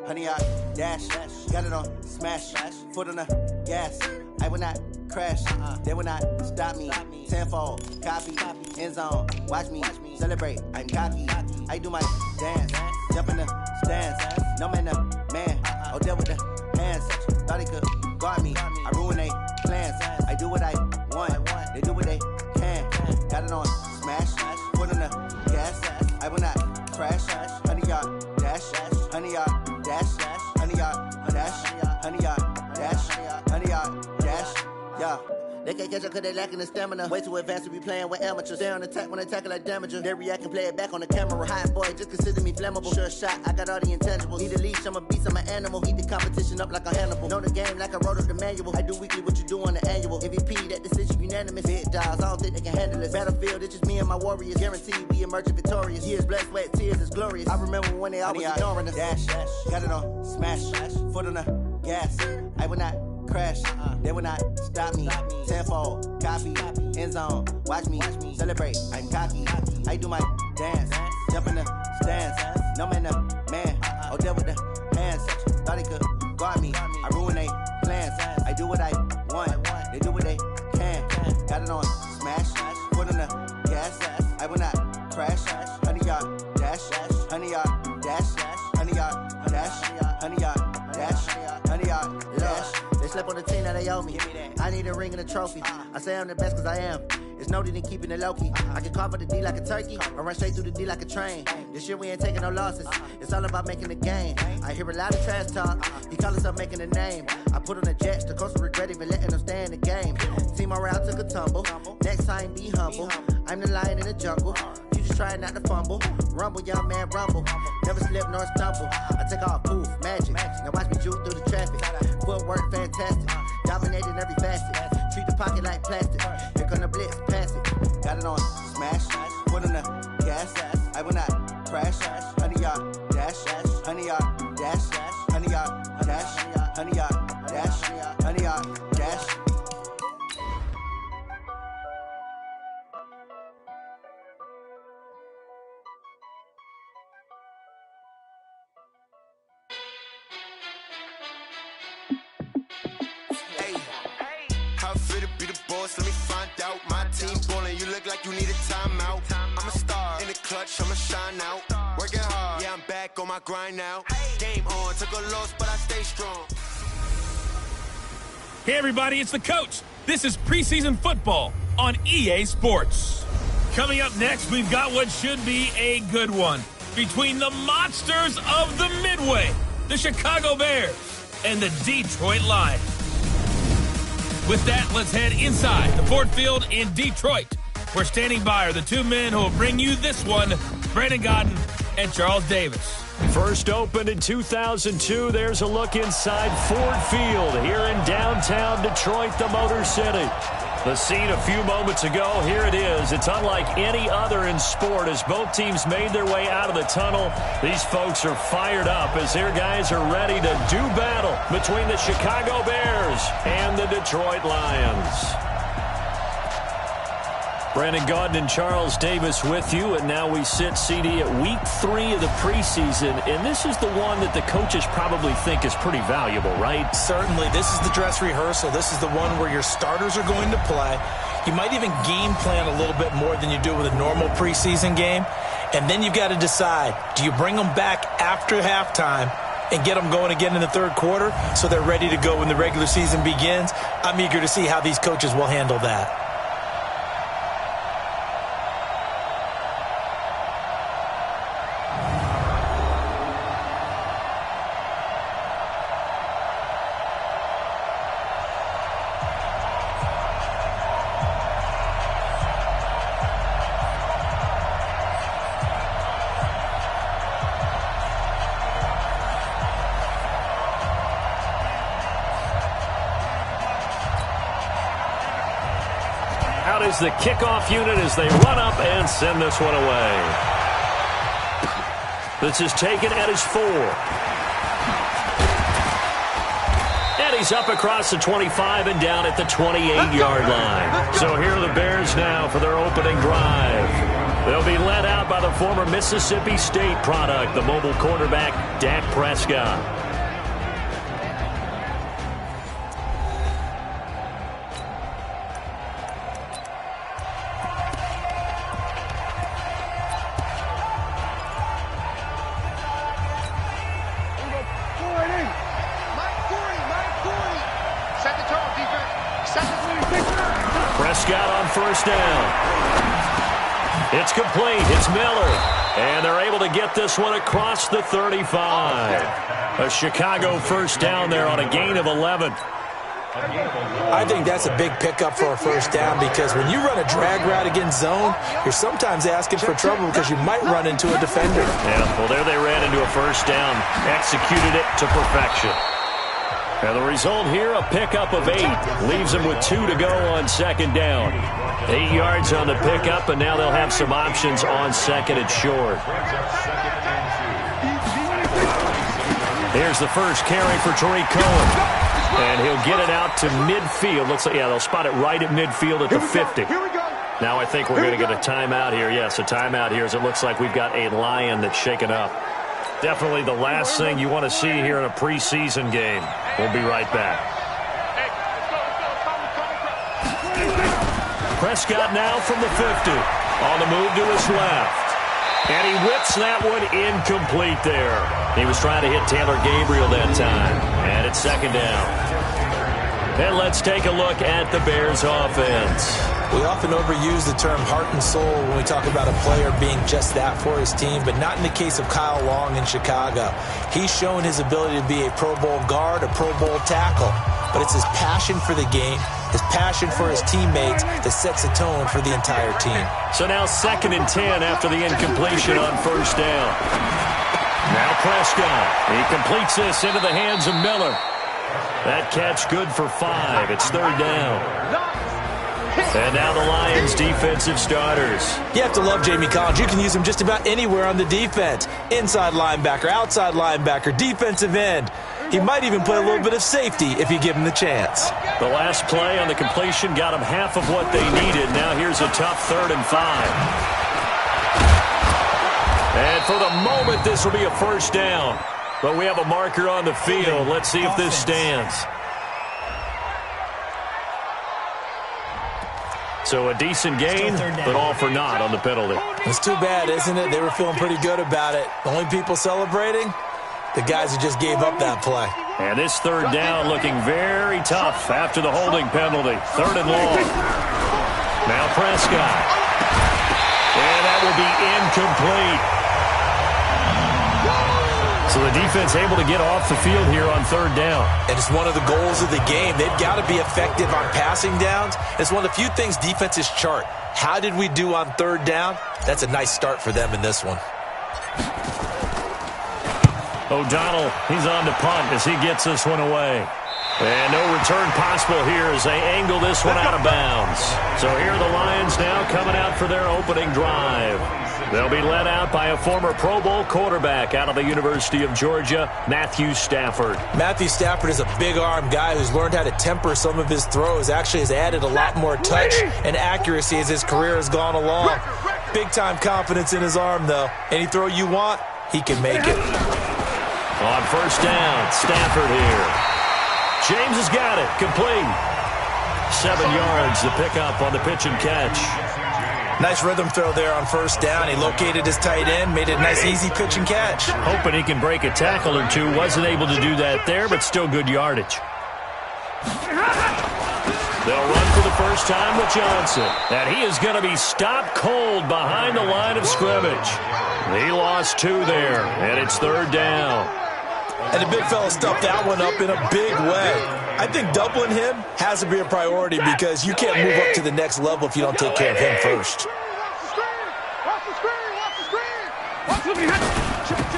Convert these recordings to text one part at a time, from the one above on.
honey, I dash. Got it on smash, foot on the gas. I will not crash, they will not stop me. Tenfold, copy, end zone, watch me celebrate. I'm cocky, I do my dance, jump in the stands. No man, oh, deal with the hands. Thought he could guard me, I ruin they plans. I do what I want, they do what they can. Got it on smash, foot on the gas. I will not crash, honey, yard dash, honey, yard dash, honey, yard dash, honey, yard dash, honey, yard dash, yeah. They can't catch up cause they lacking the stamina. Way too advanced to be playing with amateurs. Stay on attack when they tackle like damager. They react and play it back on the camera. Hot boy, just consider me flammable. Sure shot, I got all the intangibles. Need a leash, I'm a beast, I'm an animal. Eat the competition up like a Hannibal. Know the game like I wrote up the manual. I do weekly what you do on the annual. MVP, that decision unanimous. Big dials, I don't think they can handle it. Battlefield, it's just me and my warriors. Guaranteed we emerge victorious. Years, blood, sweat, tears, it's glorious. I remember when they always ignoring us. Dash, got it on smash, foot on the gas. I will not crash, they will not stop me. Tenfold, copy, end zone, watch me celebrate. I'm cocky, I do my dance, jump in the stands. No man, oh, deal with the hands. Thought he could guard me, I ruin they plans. I do what I want, they do what they can. Got it on smash, foot on the gas. I will not crash, honey, yard dash, honey, yard dash, honey, yard dash, honey, yard dash, honey, yard dash. They slept on the team that they owe me. I need a ring and a trophy. I say I'm the best cause I am. It's no need in keeping it low-key. I can carve up the D like a turkey or run straight through the D like a train. This year we ain't taking no losses. It's all about making the game. I hear a lot of trash talk. He call himself making a name. I put on the Jets. The coach will regret even letting them stay in the game. Team morale took a tumble. Next time be humble. I'm the lion in the jungle. You just try not to fumble. Rumble, young man, rumble. Never slip nor stumble. I take off, poof, magic. Now watch me juke through the traffic. Footwork fantastic. Dominating every facet. Treat the pocket like plastic. Here come the blitz, pass it. Got it on smash, foot on the gas. I will not crash, honey, yard dash, honey, yard dash, honey, yard dash, honey, yard dash, honey, yard dash. Let me find out. My team ballin', you look like you need a timeout. I'm a star in the clutch, I'ma shine out. Working hard, yeah, I'm back on my grind now. Game on, took a loss, but I stay strong. Hey everybody, it's the coach. This is preseason football on EA Sports. Coming up next, we've got what should be a good one between the monsters of the Midway, the Chicago Bears, and the Detroit Lions. With that, let's head inside the Ford Field in Detroit. We're standing by are the two men who will bring you this one, Brandon Godden and Charles Davis. First opened in 2002, there's a look inside Ford Field here in downtown Detroit, the Motor City. The scene a few moments ago, here it is. It's unlike any other in sport as both teams made their way out of the tunnel. These folks are fired up as their guys are ready to do battle between the Chicago Bears and the Detroit Lions. Brandon Gaudin and Charles Davis with you, and now we sit, CD, at week 3 of the preseason, and this is the one that the coaches probably think is pretty valuable, right? Certainly. This is the dress rehearsal. This is the one where your starters are going to play. You might even game plan a little bit more than you do with a normal preseason game, and then you've got to decide, do you bring them back after halftime and get them going again in the third quarter so they're ready to go when the regular season begins? I'm eager to see how these coaches will handle that. Out is the kickoff unit as they run up and send this one away. This is taken at his 4. And he's up across the 25 and down at the 28-yard line. So here are the Bears now for their opening drive. They'll be led out out by the former Mississippi State product, the mobile quarterback, Dak Prescott. Prescott on first down. It's complete. It's Miller. And they're able to get this one across the 35. A Chicago first down there on a gain of 11. I think that's a big pickup for a first down because when you run a drag route against zone, you're sometimes asking for trouble because you might run into a defender. Yeah, well, there they ran into a first down. Executed it to perfection. And the result here, a pickup of 8. Leaves them with 2 to go on second down. 8 yards on the pickup, and now they'll have some options on second and short. Here's the first carry for Tariq Cohen. And he'll get it out to midfield. Looks like, yeah, they'll spot it right at midfield at the 50. Now I think we're going to get a timeout here. Yes, a timeout here as it looks like we've got a Lion that's shaken up. Definitely the last thing you want to see here in a preseason game. We'll be right back. Prescott now from the 50. On the move to his left. And he whips that one incomplete there. He was trying to hit Taylor Gabriel that time. And it's second down. And let's take a look at the Bears offense. We often overuse the term heart and soul when we talk about a player being just that for his team, but not in the case of Kyle Long in Chicago. He's shown his ability to be a Pro Bowl guard, a Pro Bowl tackle, but it's his passion for the game, his passion for his teammates that sets the tone for the entire team. So now 2nd and 10 after the incompletion on first down. Now Prescott. He completes this into the hands of Miller. That catch good for 5. It's third down. And now the Lions defensive starters. You have to love Jamie Collins. You can use him just about anywhere on the defense. Inside linebacker, outside linebacker, defensive end. He might even play a little bit of safety if you give him the chance. The last play on the completion got them half of what they needed. Now here's a tough 3rd and 5. And for the moment, this will be a first down. But we have a marker on the field. Let's see if this stands. So a decent gain, but all for naught on the penalty. It's too bad, isn't it? They were feeling pretty good about it. The only people celebrating, the guys who just gave up that play. And this third down looking very tough after the holding penalty. 3rd and long. Now Prescott. And that will be incomplete. So the defense able to get off the field here on 3rd down. And it's one of the goals of the game. They've got to be effective on passing downs. It's one of the few things defenses chart. How did we do on 3rd down? That's a nice start for them in this one. O'Donnell, he's on to punt as he gets this one away. And no return possible here as they angle this one out of bounds. So here are the Lions now coming out for their opening drive. They'll be led out by a former Pro Bowl quarterback out of the University of Georgia, Matthew Stafford. Matthew Stafford is a big-arm guy who's learned how to temper some of his throws. Actually has added a lot more touch and accuracy as his career has gone along. Big-time confidence in his arm, though. Any throw you want, he can make it. On first down, Stafford here. James has got it. Complete. 7 yards to pick up on the pitch and catch. Nice rhythm throw there on first down. He located his tight end, made it a nice, easy pitch and catch. Hoping he can break a tackle or two. Wasn't able to do that there, but still good yardage. They'll run for the first time with Johnson. And he is going to be stopped cold behind the line of scrimmage. He lost 2 there, and it's 3rd down. And the big fella stuffed that one up in a big way. I think doubling him has to be a priority because you can't move up to the next level if you don't take care of him first.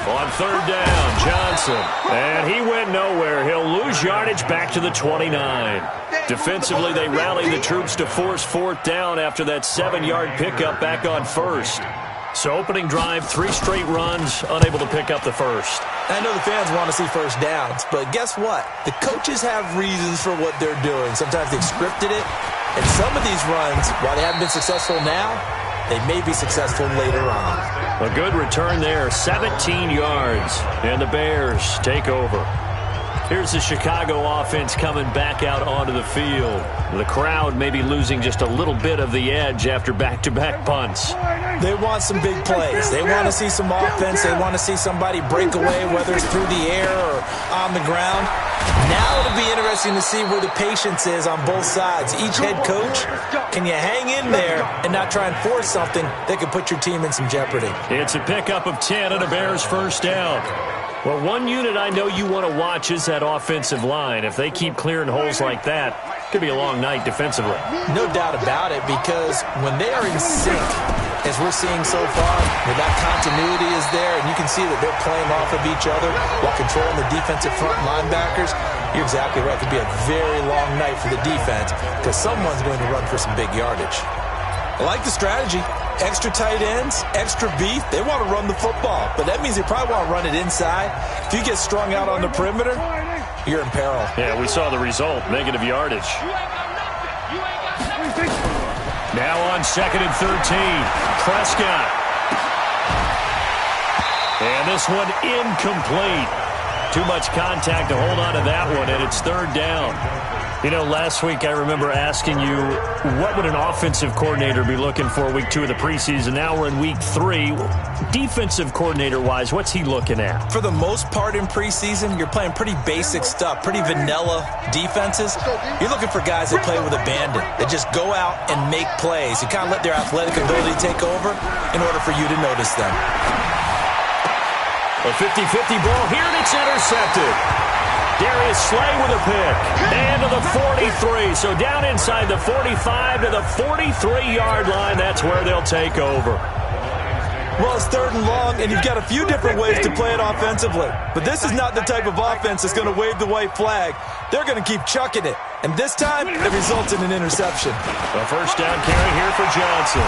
On 3rd down, Johnson. And he went nowhere. He'll lose yardage back to the 29. Defensively, they rally the troops to force 4th down after that 7-yard pickup back on 1st. So opening drive, 3 straight runs, unable to pick up the first. I know the fans want to see first downs, but guess what? The coaches have reasons for what they're doing. Sometimes they've scripted it, and some of these runs, while they haven't been successful now, they may be successful later on. A good return there, 17 yards, and the Bears take over. Here's the Chicago offense coming back out onto the field. The crowd may be losing just a little bit of the edge after back-to-back punts. They want some big plays. They want to see some offense. They want to see somebody break away, whether it's through the air or on the ground. Now it'll be interesting to see where the patience is on both sides. Each head coach, can you hang in there and not try and force something that could put your team in some jeopardy? It's a pickup of 10 and a Bears first down. Well, one unit I know you want to watch is that offensive line. If they keep clearing holes like that, it could be a long night defensively. No doubt about it, because when they are in sync, as we're seeing so far, where that continuity is there, and you can see that they're playing off of each other while controlling the defensive front linebackers, you're exactly right. It could be a very long night for the defense because someone's going to run for some big yardage. I like the strategy. Extra tight ends, extra beef. They want to run the football, but that means they probably want to run it inside. If you get strung out on the perimeter, you're in peril. Yeah, we saw the result, negative yardage. Now on 2nd and 13, Prescott. And this one incomplete. Too much contact to hold on to that one, and it's 3rd down. You know, last week I remember asking you, what would an offensive coordinator be looking for week 2 of the preseason? Now we're in week 3. Defensive coordinator-wise, what's he looking at? For the most part in preseason, you're playing pretty basic stuff, pretty vanilla defenses. You're looking for guys that play with abandon, that just go out and make plays. You kind of let their athletic ability take over in order for you to notice them. A 50-50 ball here, and it's intercepted. Darius Slay with a pick. And to the 43. So down inside the 45 to the 43-yard line. That's where they'll take over. Well, it's 3rd and long, and you've got a few different ways to play it offensively. But this is not the type of offense that's going to wave the white flag. They're going to keep chucking it. And this time, it results in an interception. A first down carry here for Johnson.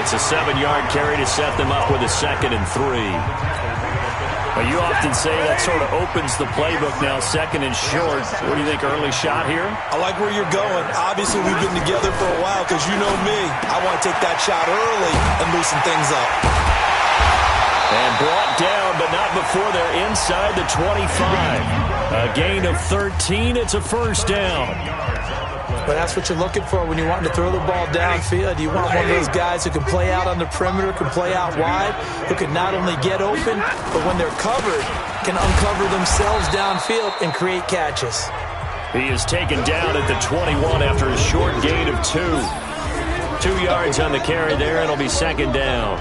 It's a 7-yard carry to set them up with a 2nd and 3. Well, you often say that sort of opens the playbook now, 2nd and short. What do you think, early shot here? I like where you're going. Obviously, we've been together for a while because you know me. I want to take that shot early and loosen things up. And brought down, but not before they're inside the 25. A gain of 13. It's a first down. But that's what you're looking for when you want to throw the ball downfield. You want one of those guys who can play out on the perimeter, can play out wide, who can not only get open, but when they're covered, can uncover themselves downfield and create catches. He is taken down at the 21 after a short gain of 2. 2 yards on the carry there, and it'll be 2nd down.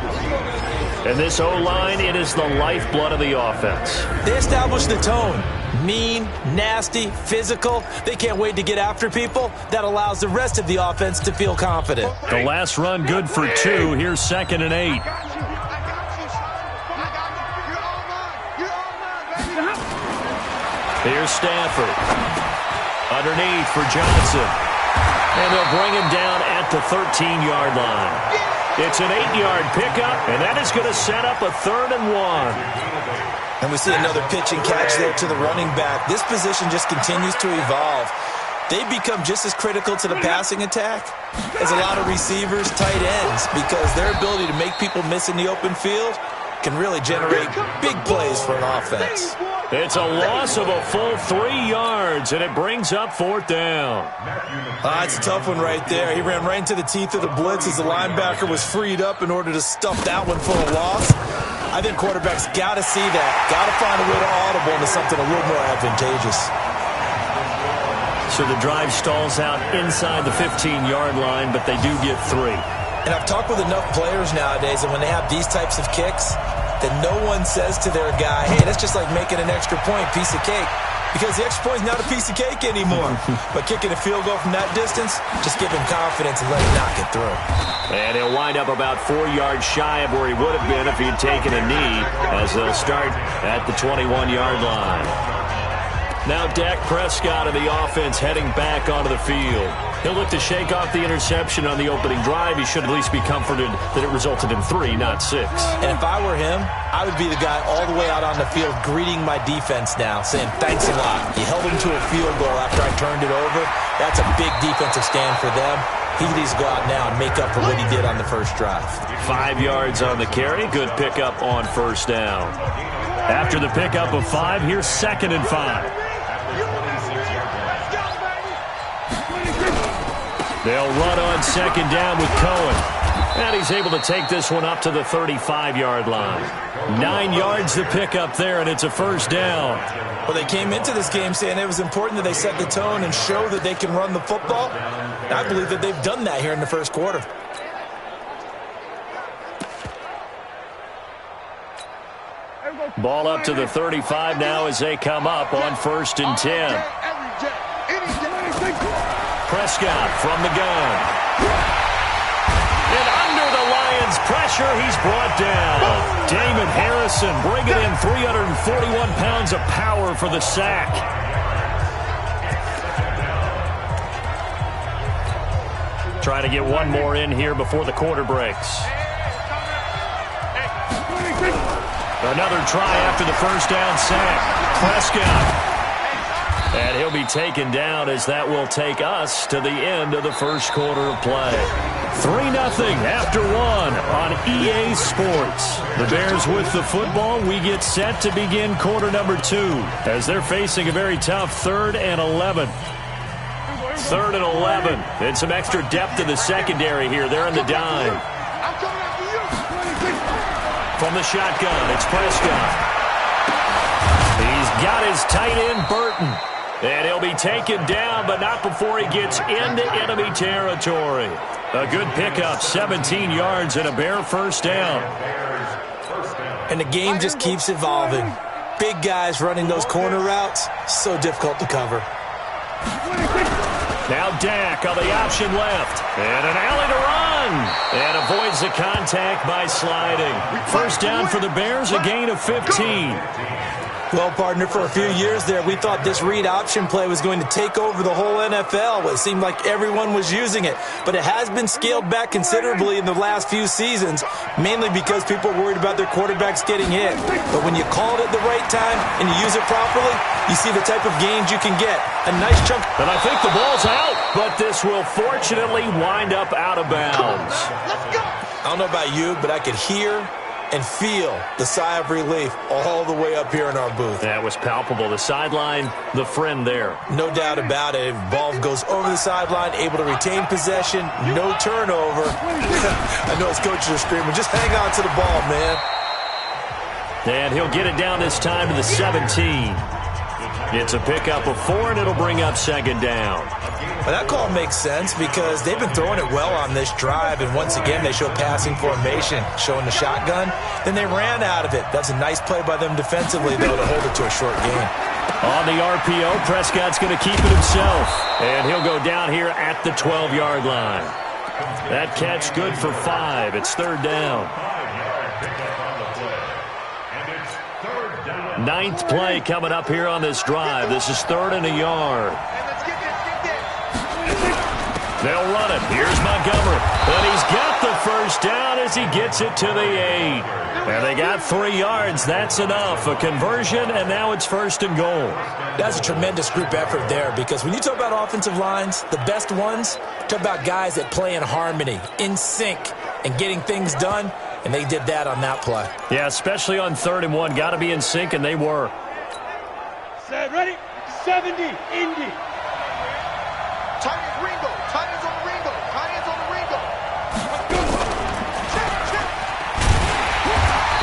And this O-line, it is the lifeblood of the offense. They establish the tone. Mean, nasty, physical. They can't wait to get after people. That allows the rest of the offense to feel confident. The last run good for 2. Here's 2nd and 8. Here's Stafford. Underneath for Johnson. And they'll bring him down at the 13-yard line. It's an 8-yard pickup, and that is going to set up a 3rd and 1. And we see another pitch and catch there to the running back. This position just continues to evolve. They become just as critical to the passing attack as a lot of receivers, tight ends, because their ability to make people miss in the open field can really generate big plays for an offense. It's a loss of a full 3 yards, and it brings up 4th down. It's a tough one right there. He ran right into the teeth of the blitz as the linebacker was freed up in order to stuff that one for a loss. I think quarterbacks got to see that, got to find a way to audible into something a little more advantageous. So the drive stalls out inside the 15-yard line, but they do get 3. And I've talked with enough players nowadays that when they have these types of kicks, that no one says to their guy, hey, that's just like making an extra point, piece of cake. Because the extra point is not a piece of cake anymore. But kicking a field goal from that distance, just give him confidence and let him knock it through. And he'll wind up about 4 yards shy of where he would have been if he'd taken a knee, as they'll start at the 21-yard line. Now Dak Prescott of the offense heading back onto the field. He'll look to shake off the interception on the opening drive. He should at least be comforted that it resulted in 3, not 6. And if I were him, I would be the guy all the way out on the field greeting my defense now, saying, thanks a lot. You held him to a field goal after I turned it over. That's a big defensive stand for them. He needs to go out now and make up for what he did on the first drive. 5 yards on the carry. Good pickup on first down. After the pickup of 5, here's 2nd and 5. They'll run on 2nd down with Cohen. And he's able to take this one up to the 35-yard line. 9 yards to pick up there, and it's a first down. Well, they came into this game saying it was important that they set the tone and show that they can run the football. And I believe that they've done that here in the first quarter. Ball up to the 35 now as they come up on 1st and 10. Prescott from the gun. And under the Lions' pressure, he's brought down. Damon Harrison bringing in 341 pounds of power for the sack. Trying to get one more in here before the quarter breaks. Another try after the first down sack. Prescott. And he'll be taken down as that will take us to the end of the first quarter of play. 3-0 after 1 on EA Sports. The Bears with the football. We get set to begin quarter number 2 as they're facing a very tough 3rd and 11. 3rd and 11. And some extra depth in the secondary here. They're in the dime. From the shotgun, it's Prescott. He's got his tight end, Burton. And he'll be taken down, but not before he gets into enemy territory. A good pickup, 17 yards and a Bear first down. And the game just keeps evolving. Big guys running those corner routes, so difficult to cover. Now Dak on the option left. And an alley to run. And avoids the contact by sliding. First down for the Bears, a gain of 15. Well, partner, for a few years there, we thought this read option play was going to take over the whole NFL. It seemed like everyone was using it. But it has been scaled back considerably in the last few seasons, mainly because people are worried about their quarterbacks getting hit. But when you call it at the right time and you use it properly, you see the type of gains you can get. A nice chunk. And I think the ball's out, but this will fortunately wind up out of bounds. I don't know about you, but I could hear and feel the sigh of relief all the way up here in our booth. That was palpable. The sideline, the friend there. No doubt about it. Ball goes over the sideline, able to retain possession, no turnover. I know his coaches are screaming, just hang on to the ball, man. And he'll get it down this time to the 17. It's a pickup of 4, and it'll bring up 2nd down. Well, that call makes sense because they've been throwing it well on this drive, and once again they show passing formation, showing the shotgun. Then they ran out of it. That's a nice play by them defensively, though, to hold it to a short gain. On the RPO, Prescott's going to keep it himself, and he'll go down here at the 12-yard line. That catch good for 5. It's 3rd down. 9th play coming up here on this drive. This is 3rd and a yard. They'll run it. Here's Montgomery. And he's got the first down as he gets it to the 8. And they got 3 yards. That's enough. A conversion, and now it's 1st and goal. That's a tremendous group effort there because when you talk about offensive lines, the best ones, talk about guys that play in harmony, in sync, and getting things done, and they did that on that play. Yeah, especially on 3rd and 1. Got to be in sync, and they were. Set, ready? 70, Indy. Tight end Ringo. Tight ends on the Ringo. Tight ends on the Ringo.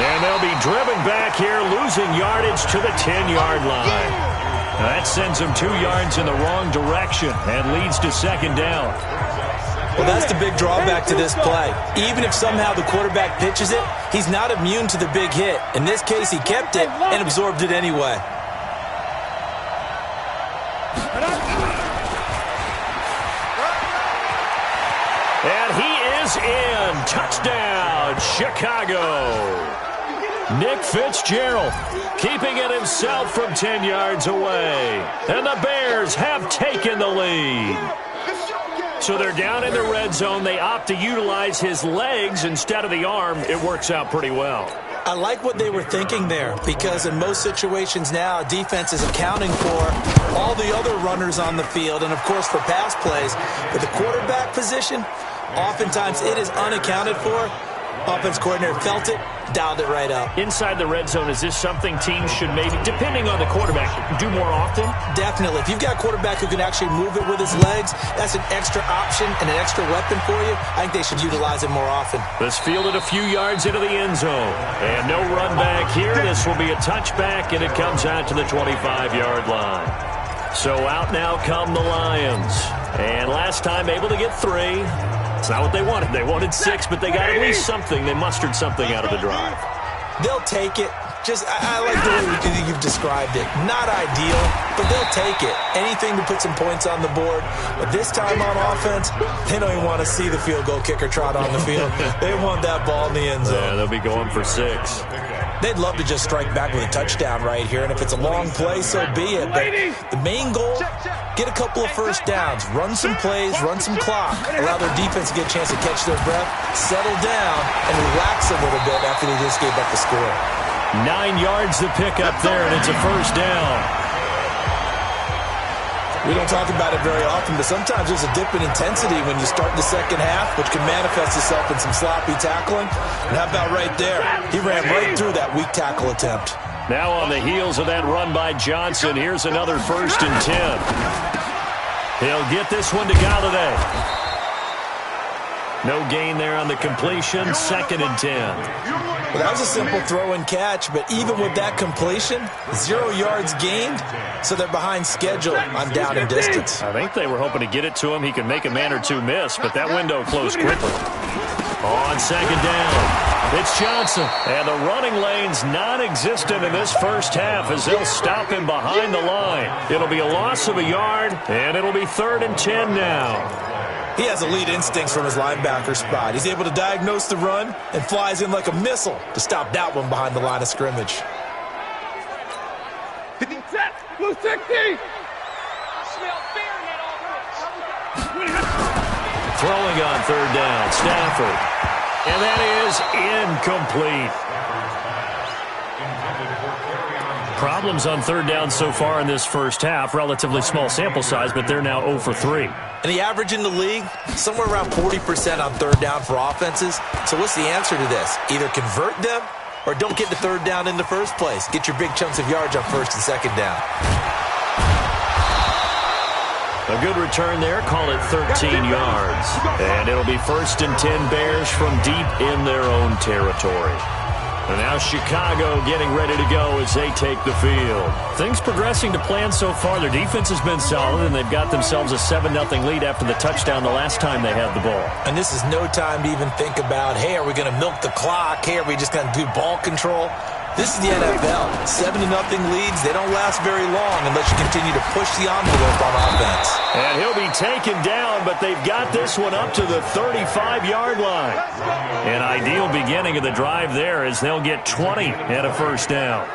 And they'll be driven back here, losing yardage to the 10-yard line. That sends them 2 yards in the wrong direction and leads to 2nd down. Well, that's the big drawback to this play. Even if somehow the quarterback pitches it, he's not immune to the big hit. In this case, he kept it and absorbed it anyway. And he is in. Touchdown, Chicago. Nick Fitzgerald keeping it himself from 10 yards away. And the Bears have taken the lead. So they're down in the red zone. They opt to utilize his legs instead of the arm. It works out pretty well. I like what they were thinking there, because in most situations now, defense is accounting for all the other runners on the field and, of course, for pass plays. But the quarterback position, oftentimes it is unaccounted for. Offense coordinator felt it, dialed it right up. Inside the red zone, is this something teams should maybe, depending on the quarterback, do more often? Definitely. If you've got a quarterback who can actually move it with his legs, that's an extra option and an extra weapon for you. I think they should utilize it more often. This fielded a few yards into the end zone. And no run back here. This will be a touchback, and it comes out to the 25-yard line. So out now come the Lions. And last time able to get 3. It's not what they wanted. They wanted 6, but they got at least something. They mustered something out of the drive. They'll take it. I like the way you've described it. Not ideal, but they'll take it. Anything to put some points on the board. But this time on offense, they don't even want to see the field goal kicker trot on the field. They want that ball in the end zone. Yeah, they'll be going for 6. They'd love to just strike back with a touchdown right here, and if it's a long play, so be it. But the main goal, get a couple of first downs, run some plays, run some clock, allow their defense to get a chance to catch their breath, settle down, and relax a little bit after they just gave up the score. 9 yards to pick up there, and it's a first down. We don't talk about it very often, but sometimes there's a dip in intensity when you start the second half, which can manifest itself in some sloppy tackling. And how about right there? He ran right through that weak tackle attempt. Now on the heels of that run by Johnson, here's another 1st and 10. He'll get this one to Galladay. No gain there on the completion, 2nd and 10. Well, that was a simple throw and catch, but even with that completion, 0 yards gained, so they're behind schedule on down and distance. I think they were hoping to get it to him. He could make a man or two miss, but that window closed quickly. On 2nd down, it's Johnson. And the running lane's non-existent in this first half as they'll stop him behind the line. It'll be a loss of a yard, and it'll be 3rd and 10 now. He has elite instincts from his linebacker spot. He's able to diagnose the run and flies in like a missile to stop that one behind the line of scrimmage. Blue 60! Throwing on 3rd down, Stafford. And that is incomplete. Problems on 3rd down so far in this first half. Relatively small sample size, but they're now 0 for 3. And the average in the league, somewhere around 40% on 3rd down for offenses. So what's the answer to this? Either convert them or don't get the 3rd down in the first place. Get your big chunks of yards on 1st and 2nd down. A good return there. Call it 13 yards. And it'll be 1st and 10 Bears from deep in their own territory. And now Chicago getting ready to go as they take the field. Things progressing to plan so far. Their defense has been solid, and they've got themselves a 7-0 lead after the touchdown the last time they had the ball. And this is no time to even think about, hey, are we going to milk the clock? Hey, are we just going to do ball control? This is the NFL. 7-0 leads, they don't last very long unless you continue to push the envelope on offense. And he'll be taken down, but they've got this one up to the 35-yard line. An ideal beginning of the drive there as they'll get 20 and a first down.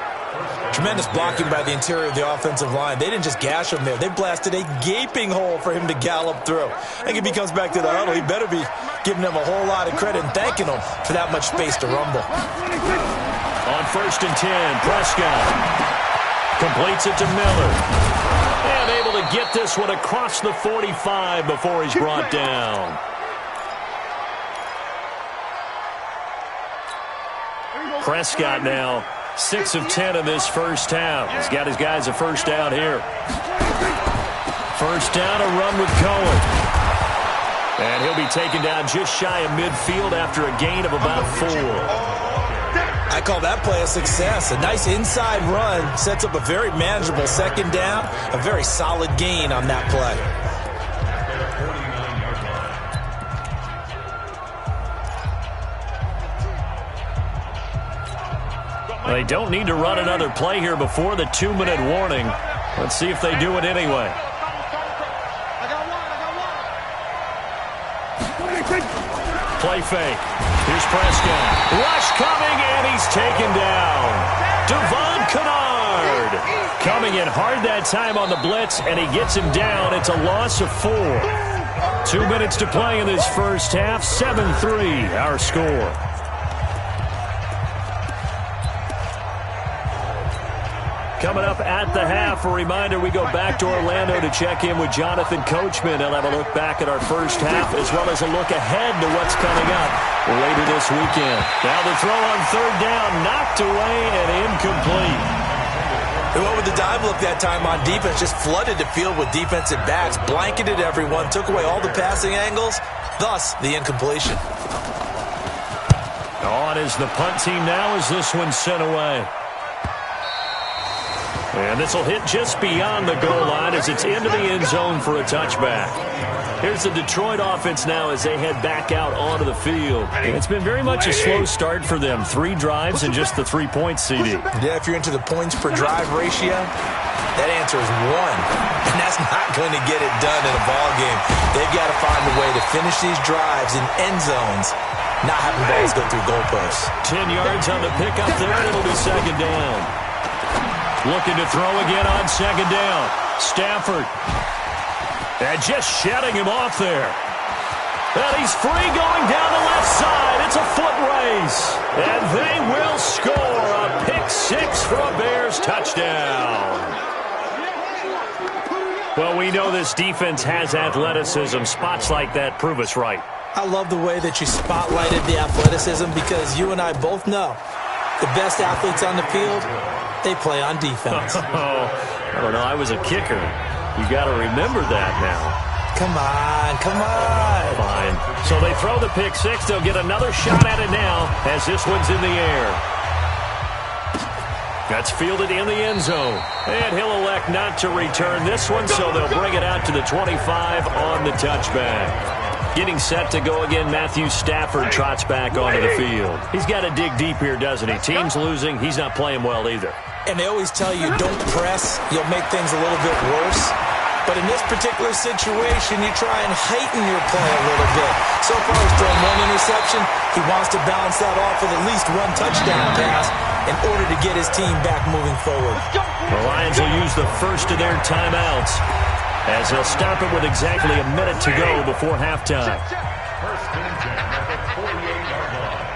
Tremendous blocking by the interior of the offensive line. They didn't just gash him there. They blasted a gaping hole for him to gallop through. I think if he comes back to the huddle, he better be giving them a whole lot of credit and thanking them for that much space to rumble. On 1st and 10, Prescott completes it to Miller. And able to get this one across the 45 before he's brought down. Prescott now 6 of 10 in this first half. He's got his guys a first down here. First down, a run with Cohen. And he'll be taken down just shy of midfield after a gain of about 4. I call that play a success. A nice inside run sets up a very manageable 2nd down. A very solid gain on that play. They don't need to run another play here before the 2-minute warning. Let's see if they do it anyway. Play fake. Here's Prescott. Rush coming, and he's taken down. Devon Kennard coming in hard that time on the blitz, and he gets him down. It's a loss of 4. 2 minutes to play in this first half. 7-3, our score. Coming up at the half, a reminder, we go back to Orlando to check in with Jonathan Coachman. He'll have a look back at our first half as well as a look ahead to what's coming up later this weekend. Now the throw on third down, knocked away and incomplete. They went with the dive look that time on defense, just flooded the field with defensive backs, blanketed everyone, took away all the passing angles, thus the incompletion. On is the punt team now as this one's sent away. And this will hit just beyond the goal line as it's into the end zone for a touchback. Here's the Detroit offense now as they head back out onto the field. And it's been very much a slow start for them. 3 drives and just the 3 points, CD. Yeah, if you're into the points per drive ratio, that answer is 1. And that's not going to get it done in a ball game. They've got to find a way to finish these drives in end zones, not having balls go through goalposts. 10 yards on the pickup there, and it'll be second down. Looking to throw again on second down. Stafford. And just shedding him off there. And he's free going down the left side. It's a foot race. And they will score a pick-6 for a Bears touchdown. Well, we know this defense has athleticism. Spots like that prove us right. I love the way that you spotlighted the athleticism because you and I both know the best athletes on the field, they play on defense. Oh, I don't know. I was a kicker. You got to remember that now. Come on, come on. Fine. So they throw the pick-6. They'll get another shot at it now as this one's in the air. That's fielded in the end zone. And he'll elect not to return this one, so they'll bring it out to the 25 on the touchback. Getting set to go again, Matthew Stafford trots back onto the field. He's got to dig deep here, doesn't he? Team's losing. He's not playing well either. And they always tell you, don't press. You'll make things a little bit worse. But in this particular situation, you try and heighten your play a little bit. So far, he's thrown 1 interception. He wants to balance that off with at least 1 touchdown pass in order to get his team back moving forward. The Lions will use the first of their timeouts as they'll stop it with exactly a minute to go before halftime. First and 10 at the 48-yard line.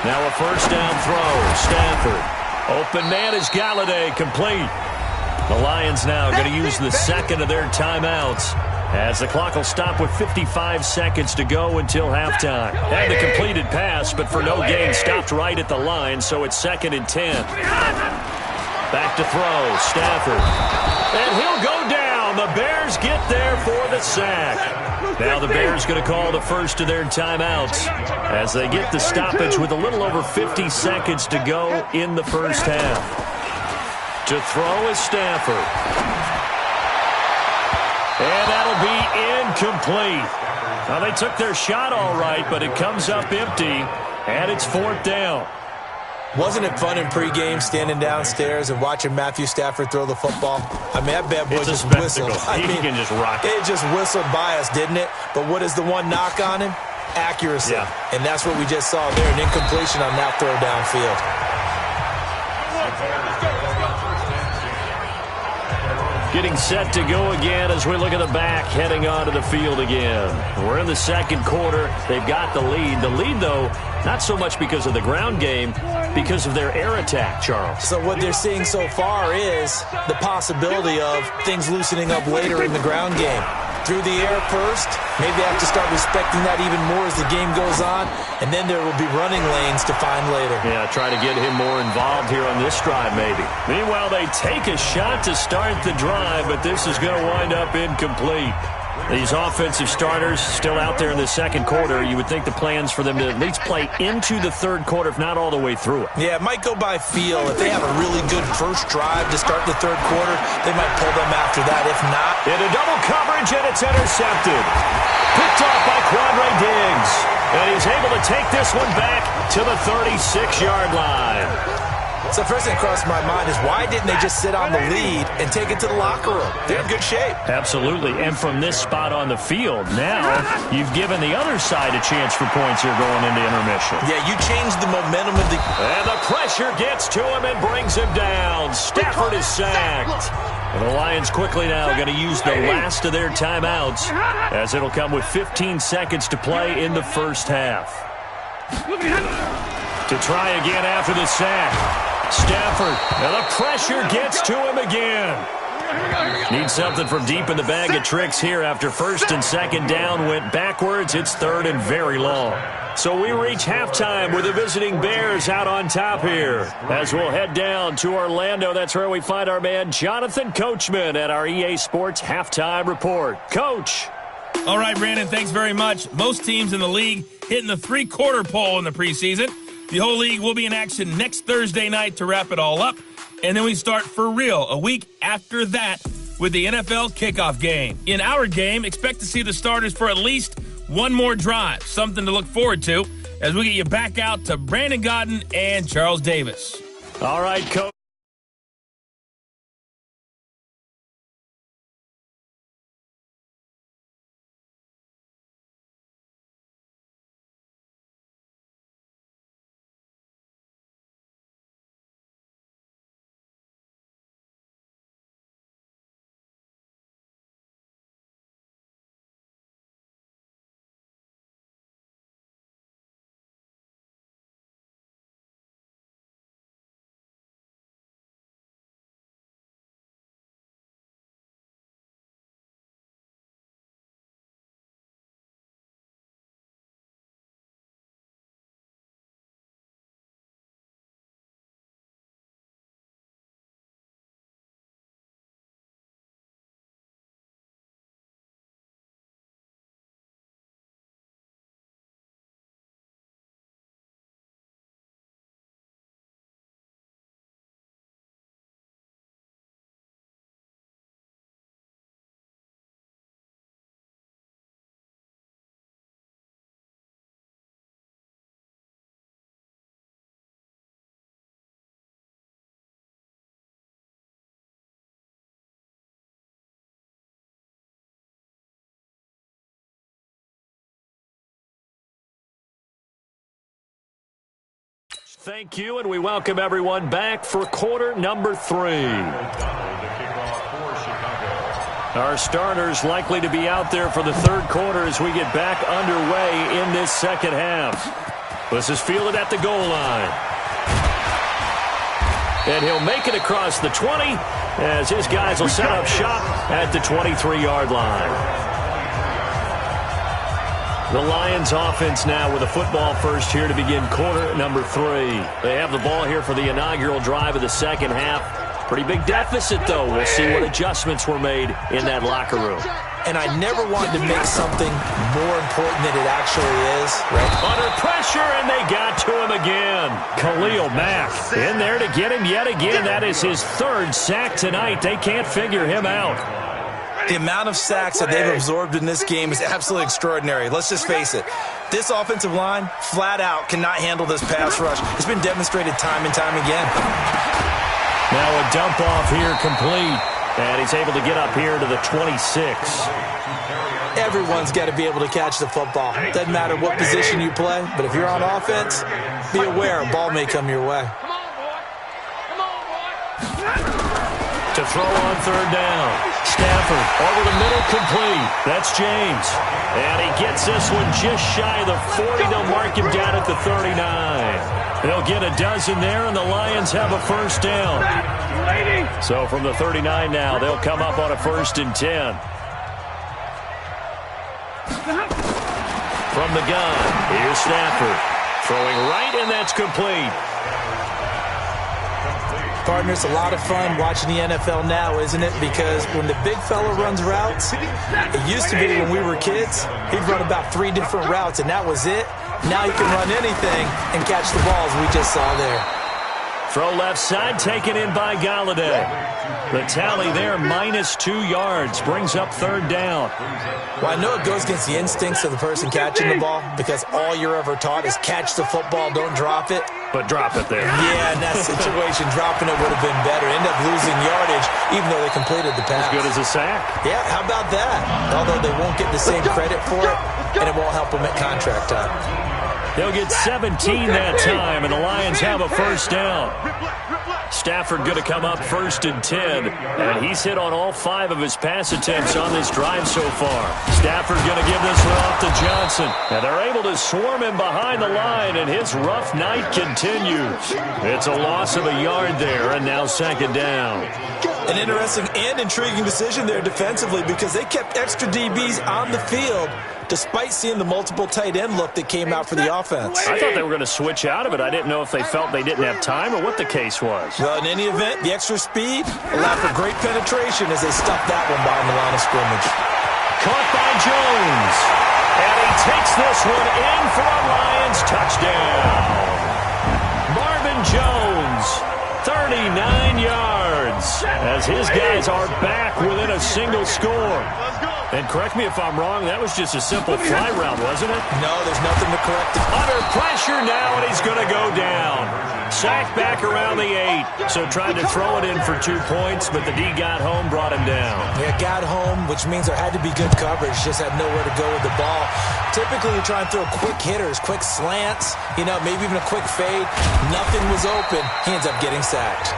Now a first down throw. Stafford. Open man is Galladay, complete. The Lions now going to use the second of their timeouts as the clock will stop with 55 seconds to go until halftime. And the completed pass, but for no gain, stopped right at the line, so it's 2nd and 10. Back to throw. Stafford. And he'll go down. The Bears get there for the sack. Now the Bears going to call the first of their timeouts as they get the stoppage with a little over 50 seconds to go in the first half. To throw is Stafford. And that'll be incomplete. Now they took their shot all right, but it comes up empty, and it's 4th down. Wasn't it fun in pregame standing downstairs and watching Matthew Stafford throw the football? I mean, that bad boy just whistled. He can just rock it. It just whistled by us, didn't it? But what is the one knock on him? Accuracy. Yeah. And that's what we just saw there, an incompletion on that throw downfield. Getting set to go again as we look at the back, heading onto the field again. We're in the second quarter. They've got the lead. The lead, though, not so much because of the ground game, because of their air attack, Charles. So what they're seeing so far is the possibility of things loosening up later in the ground game. Through the air first, maybe they have to start respecting that even more as the game goes on, and then there will be running lanes to find later. Yeah, try to get him more involved here on this drive, maybe. Meanwhile, they take a shot to start the drive, but this is going to wind up incomplete. These offensive starters still out there in the second quarter. You would think the plan's for them to at least play into the third quarter, if not all the way through it. Yeah, it might go by feel. If they have a really good first drive to start the third quarter, they might pull them after that. If not... Into double coverage, and it's intercepted. Picked off by Quandre Diggs. And he's able to take this one back to the 36-yard line. So the first thing that crossed my mind is why didn't they just sit on the lead and take it to the locker room? They're in good shape. Absolutely. And from this spot on the field, now you've given the other side a chance for points here going into intermission. Yeah, you changed the momentum of the... And the pressure gets to him and brings him down. Stafford is sacked. And the Lions quickly now going to use the last of their timeouts as it'll come with 15 seconds to play in the first half. To try again after the sack. Stafford, and the pressure gets to him again. Needs something from deep in the bag of tricks here after first and second down went backwards. It's third and very long. So we reach halftime with the visiting Bears out on top here. As we'll head down to Orlando, that's where we find our man Jonathan Coachman at our EA Sports Halftime Report. Coach. All right, Brandon, thanks very much. Most teams in the league hitting the three-quarter pole in the preseason. The whole league will be in action next Thursday night to wrap it all up. And then we start for real a week after that with the NFL kickoff game. In our game, expect to see the starters for at least one more drive. Something to look forward to as we get you back out to Brandon Godden and Charles Davis. All right, Coach. Thank you, and we welcome everyone back for quarter number 3. Our starters likely to be out there for the third quarter as we get back underway in this second half. This is fielded at the goal line. And he'll make it across the 20 as his guys will set up shop at the 23-yard line. The Lions offense now with a football first here to begin quarter number 3. They have the ball here for the inaugural drive of the second half. Pretty big deficit, though. We'll see what adjustments were made in that locker room. And I never wanted to make something more important than it actually is. Right? Under pressure, and they got to him again. Khalil Mack in there to get him yet again. That is his third sack tonight. They can't figure him out. The amount of sacks that they've absorbed in this game is absolutely extraordinary. Let's just face it. This offensive line, flat out, cannot handle this pass rush. It's been demonstrated time and time again. Now a dump off here complete. And he's able to get up here to the 26. Everyone's got to be able to catch the football. Doesn't matter what position you play, but if you're on offense, be aware a ball may come your way. To throw on third down. Stafford over the middle, complete. That's James. And he gets this one just shy of the 40. They'll mark him down at the 39. They'll get a dozen there, and the Lions have a first down. So from the 39 now, they'll come up on a 1st and 10. From the gun, here's Stafford. Throwing right, and that's complete. Partner, it's a lot of fun watching the NFL now, isn't it? Because when the big fella runs routes, it used to be when we were kids, he'd run about 3 different routes, and that was it. Now he can run anything and catch the balls we just saw there. Throw left side, taken in by Galladay. The tally there, -2 yards, brings up third down. Well, I know it goes against the instincts of the person catching the ball because all you're ever taught is catch the football, don't drop it. but drop it there. Yeah, in that situation, dropping it would have been better. End up losing yardage, even though they completed the pass. As good as a sack. Yeah, how about that? Although they won't get the same credit for it, and it won't help them at contract time. They'll get 17 that time, and the Lions have a first down. Stafford going to come up 1st and 10, and he's hit on all 5 of his pass attempts on this drive so far. Stafford going to give this one off to Johnson, and they're able to swarm him behind the line, and his rough night continues. It's a loss of a yard there, and now 2nd down. An interesting and intriguing decision there defensively because they kept extra DBs on the field despite seeing the multiple tight end look that came out for the offense. I thought they were going to switch out of it. I didn't know if they felt they didn't have time or what the case was. Well, in any event, the extra speed allowed for great penetration as they stuffed that one behind the line of scrimmage. Caught by Jones. And he takes this one in for a Lions touchdown. Marvin Jones, 39 yards, as his guys are back within a single score. And correct me if I'm wrong, that was just a simple fly route, wasn't it? No, there's nothing to correct it. Under pressure now, and he's going to go down. Sacked back around the 8, so tried to throw it in for 2 points, but the D got home, brought him down. Yeah, got home, which means there had to be good coverage, just had nowhere to go with the ball. Typically, you try and throw quick hitters, quick slants, maybe even a quick fade. Nothing was open. He ends up getting sacked.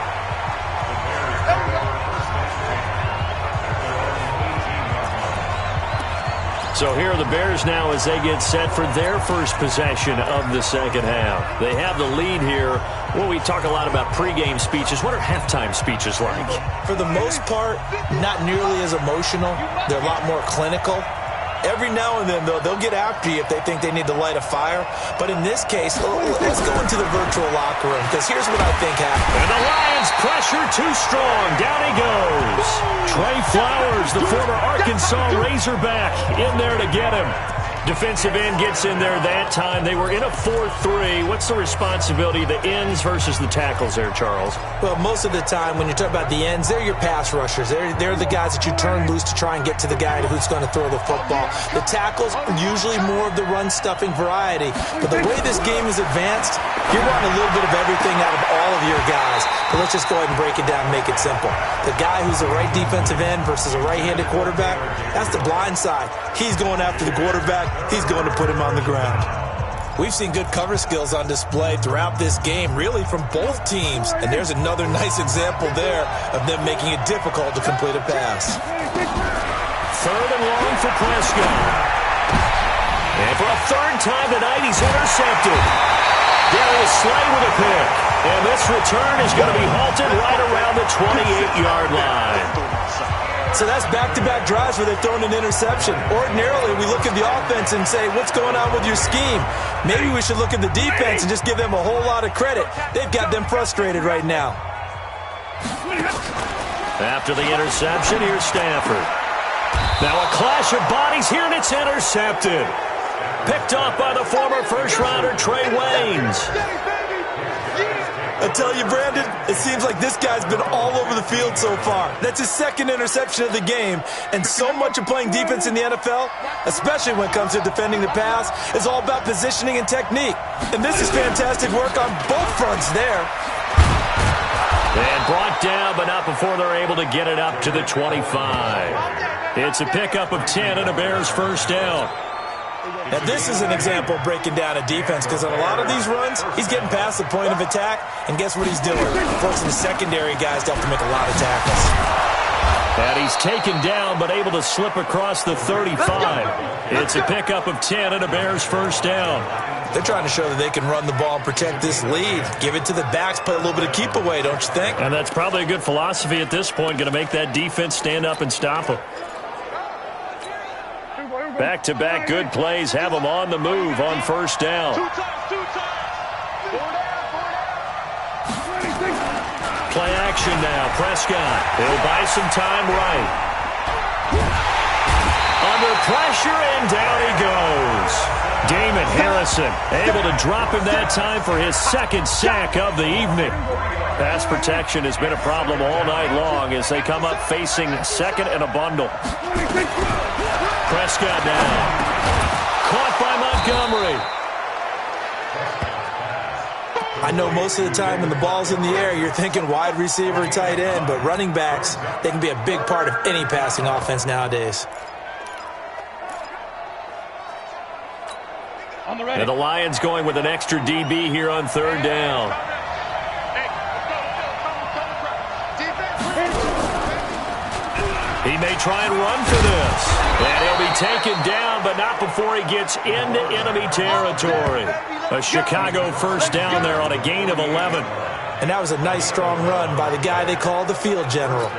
So here are the Bears now as they get set for their first possession of the second half. They have the lead here. Well, we talk a lot about pregame speeches. What are halftime speeches like? For the most part, not nearly as emotional. They're a lot more clinical. Every now and then, though, they'll get after you if they think they need to light a fire. But in this case, let's go into the virtual locker room, because here's what I think happened. And the Lions pressure too strong. Down he goes. Trey Flowers, the former Arkansas Razorback, in there to get him. Defensive end gets in there that time. They were in a 4-3. What's the responsibility of the ends versus the tackles there, Charles? Well, most of the time when you talk about the ends, they're your pass rushers. They're the guys that you turn loose to try and get to the guy who's going to throw the football. The tackles are usually more of the run-stuffing variety. But the way this game is advanced, you're wanting a little bit of everything out of all of your guys. But let's just go ahead and break it down and make it simple. The guy who's the right defensive end versus a right-handed quarterback, that's the blind side. He's going after the quarterback. He's going to put him on the ground. We've seen good cover skills on display throughout this game, really from both teams. And there's another nice example there of them making it difficult to complete a pass. 3rd and long for Prescott. And for a 3rd time tonight, he's intercepted. Darius Slay with a pick. And this return is going to be halted right around the 28-yard line. So that's back-to-back drives where they've thrown an interception. Ordinarily, we look at the offense and say, what's going on with your scheme? Maybe we should look at the defense and just give them a whole lot of credit. They've got them frustrated right now. After the interception, here's Stafford. Now a clash of bodies here, and it's intercepted. Picked off by the former first-rounder Trey Waynes. I tell you, Brandon, it seems like this guy's been all over the field so far. That's his 2nd interception of the game. And so much of playing defense in the NFL, especially when it comes to defending the pass, is all about positioning and technique. And this is fantastic work on both fronts there. And brought down, but not before they're able to get it up to the 25. It's a pickup of 10 and a Bears first down. Now, this is an example of breaking down a defense, because on a lot of these runs, he's getting past the point of attack, and guess what he's doing? Forcing the secondary guys to have to make a lot of tackles. And he's taken down, but able to slip across the 35. It's a pickup of 10 and a Bears first down. They're trying to show that they can run the ball and protect this lead. Give it to the backs, play a little bit of keep away, don't you think? And that's probably a good philosophy at this point, going to make that defense stand up and stop them. Back-to-back good plays have them on the move on first down. Play action now. Prescott. He'll buy some time right. Under pressure, and down he goes. Damon Harrison able to drop him that time for his 2nd sack of the evening. Pass protection has been a problem all night long as they come up facing 2nd and a bundle. Prescott now. Caught by Montgomery. I know most of the time when the ball's in the air, you're thinking wide receiver, tight end, but running backs, they can be a big part of any passing offense nowadays. And the Lions going with an extra DB here on third down. He may try and run for this. And he'll be taken down, but not before he gets into enemy territory. A Chicago first down there on a gain of 11. And that was a nice, strong run by the guy they call the field general.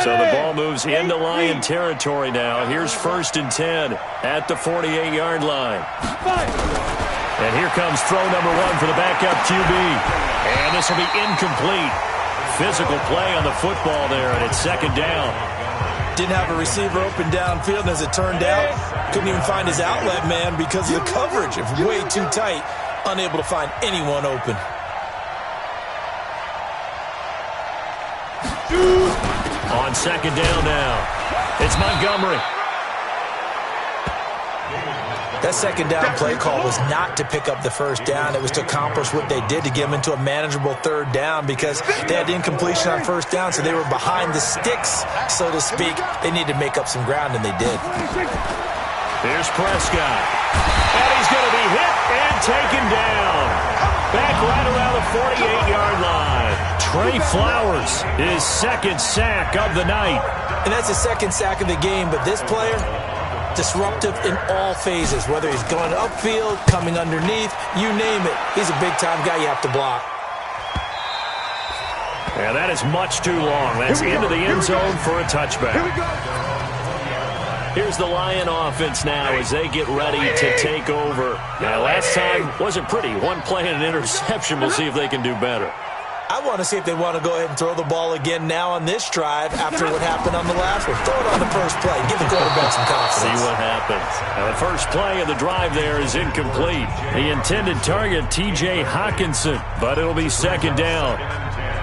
So the ball moves into Lion territory now. Here's 1st and 10 at the 48-yard line. And here comes throw number 1 for the backup QB. And this will be incomplete. Physical play on the football there, and it's 2nd down. Didn't have a receiver open downfield, and as it turned out, couldn't even find his outlet man because of the coverage. It was way too tight, unable to find anyone open. On 2nd down now, it's Montgomery. That 2nd down play call was not to pick up the 1st down. It was to accomplish what they did to get them into a manageable 3rd down because they had incompletion on 1st down, so they were behind the sticks, so to speak. They needed to make up some ground, and they did. Here's Prescott. And he's going to be hit and taken down. Back right around the 48-yard line. Trey Flowers, his 2nd sack of the night. And that's his 2nd sack of the game, but this player, disruptive in all phases, whether he's going upfield, coming underneath, you name it. He's a big-time guy you have to block. Yeah, that is much too long. That's into the end zone for a touchback. Here's the Lion offense now as they get ready to take over. Now, last time wasn't pretty. One play and an interception. We'll see if they can do better. I want to see if they want to go ahead and throw the ball again now on this drive after what happened on the last one. Throw it on the first play. Give the quarterback some confidence. See what happens. Now, the first play of the drive there is incomplete. The intended target, T.J. Hawkinson, but it'll be 2nd down.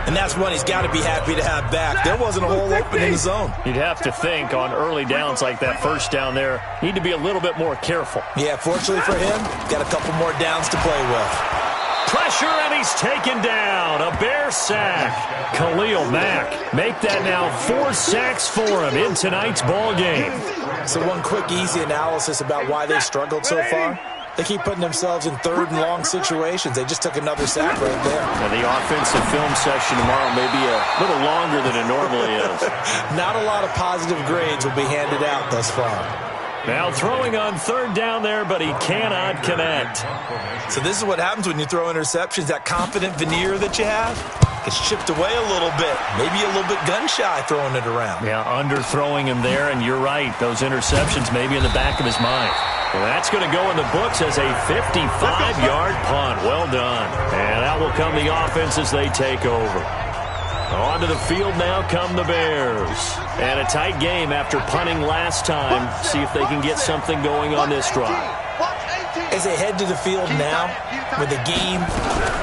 And that's one he's got to be happy to have back. There wasn't a hole open in the zone. You'd have to think on early downs like that 1st down there, need to be a little bit more careful. Yeah, fortunately for him, got a couple more downs to play with. Pressure, and he's taken down. A Bear sack. Khalil Mack make that now 4 sacks for him in tonight's ball game. So one quick, easy analysis about why they struggled so far. They keep putting themselves in 3rd and long situations. They just took another sack right there. Now the offensive film session tomorrow may be a little longer than it normally is. Not a lot of positive grades will be handed out thus far. Now throwing on 3rd down there, but he cannot connect. So this is what happens when you throw interceptions. That confident veneer that you have gets chipped away a little bit. Maybe a little bit gun-shy throwing it around. Yeah, underthrowing him there, and you're right. Those interceptions may be in the back of his mind. Well, that's going to go in the books as a 55-yard punt. Well done. And out will come the offense as they take over. Onto the field now come the Bears. And a tight game after punting last time. See if they can get something going on this drive. As they head to the field now, with the game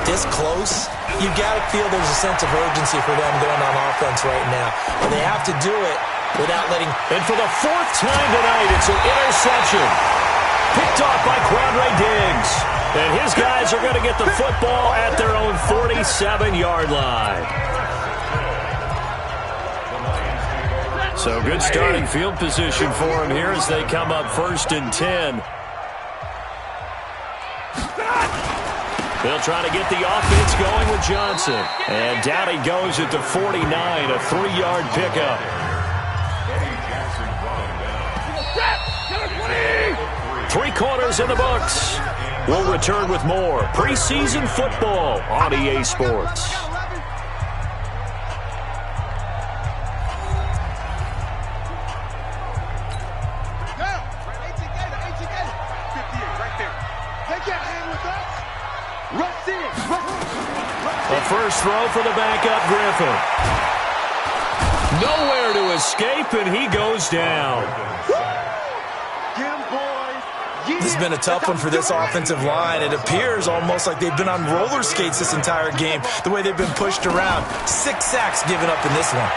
this close, you got to feel there's a sense of urgency for them going on offense right now. And they have to do it without letting... And for the 4th time tonight, it's an interception. Picked off by Quandre Diggs. And his guys are going to get the football at their own 47-yard line. So good starting field position for him here as they come up 1st and 10. They'll try to get the offense going with Johnson. And down he goes at the 49, a 3-yard pickup. Three quarters in the books. We'll return with more preseason football on EA Sports. The first throw for the backup Griffin. Nowhere to escape, and he goes down. This has been a tough one for this offensive line. It appears almost like they've been on roller skates this entire game, the way they've been pushed around. 6 sacks given up in this one.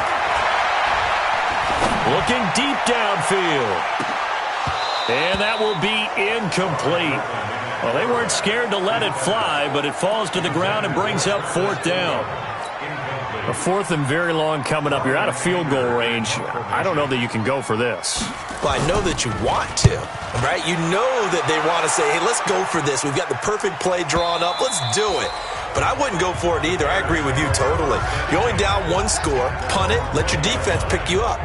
Looking deep downfield. And that will be incomplete. Well, they weren't scared to let it fly, but it falls to the ground and brings up 4th down. A 4th and very long coming up. You're out of field goal range. I don't know that you can go for this. Well, I know that you want to, right? You know that they want to say, hey, let's go for this. We've got the perfect play drawn up. Let's do it. But I wouldn't go for it either. I agree with you totally. You're only down 1 score. Punt it. Let your defense pick you up.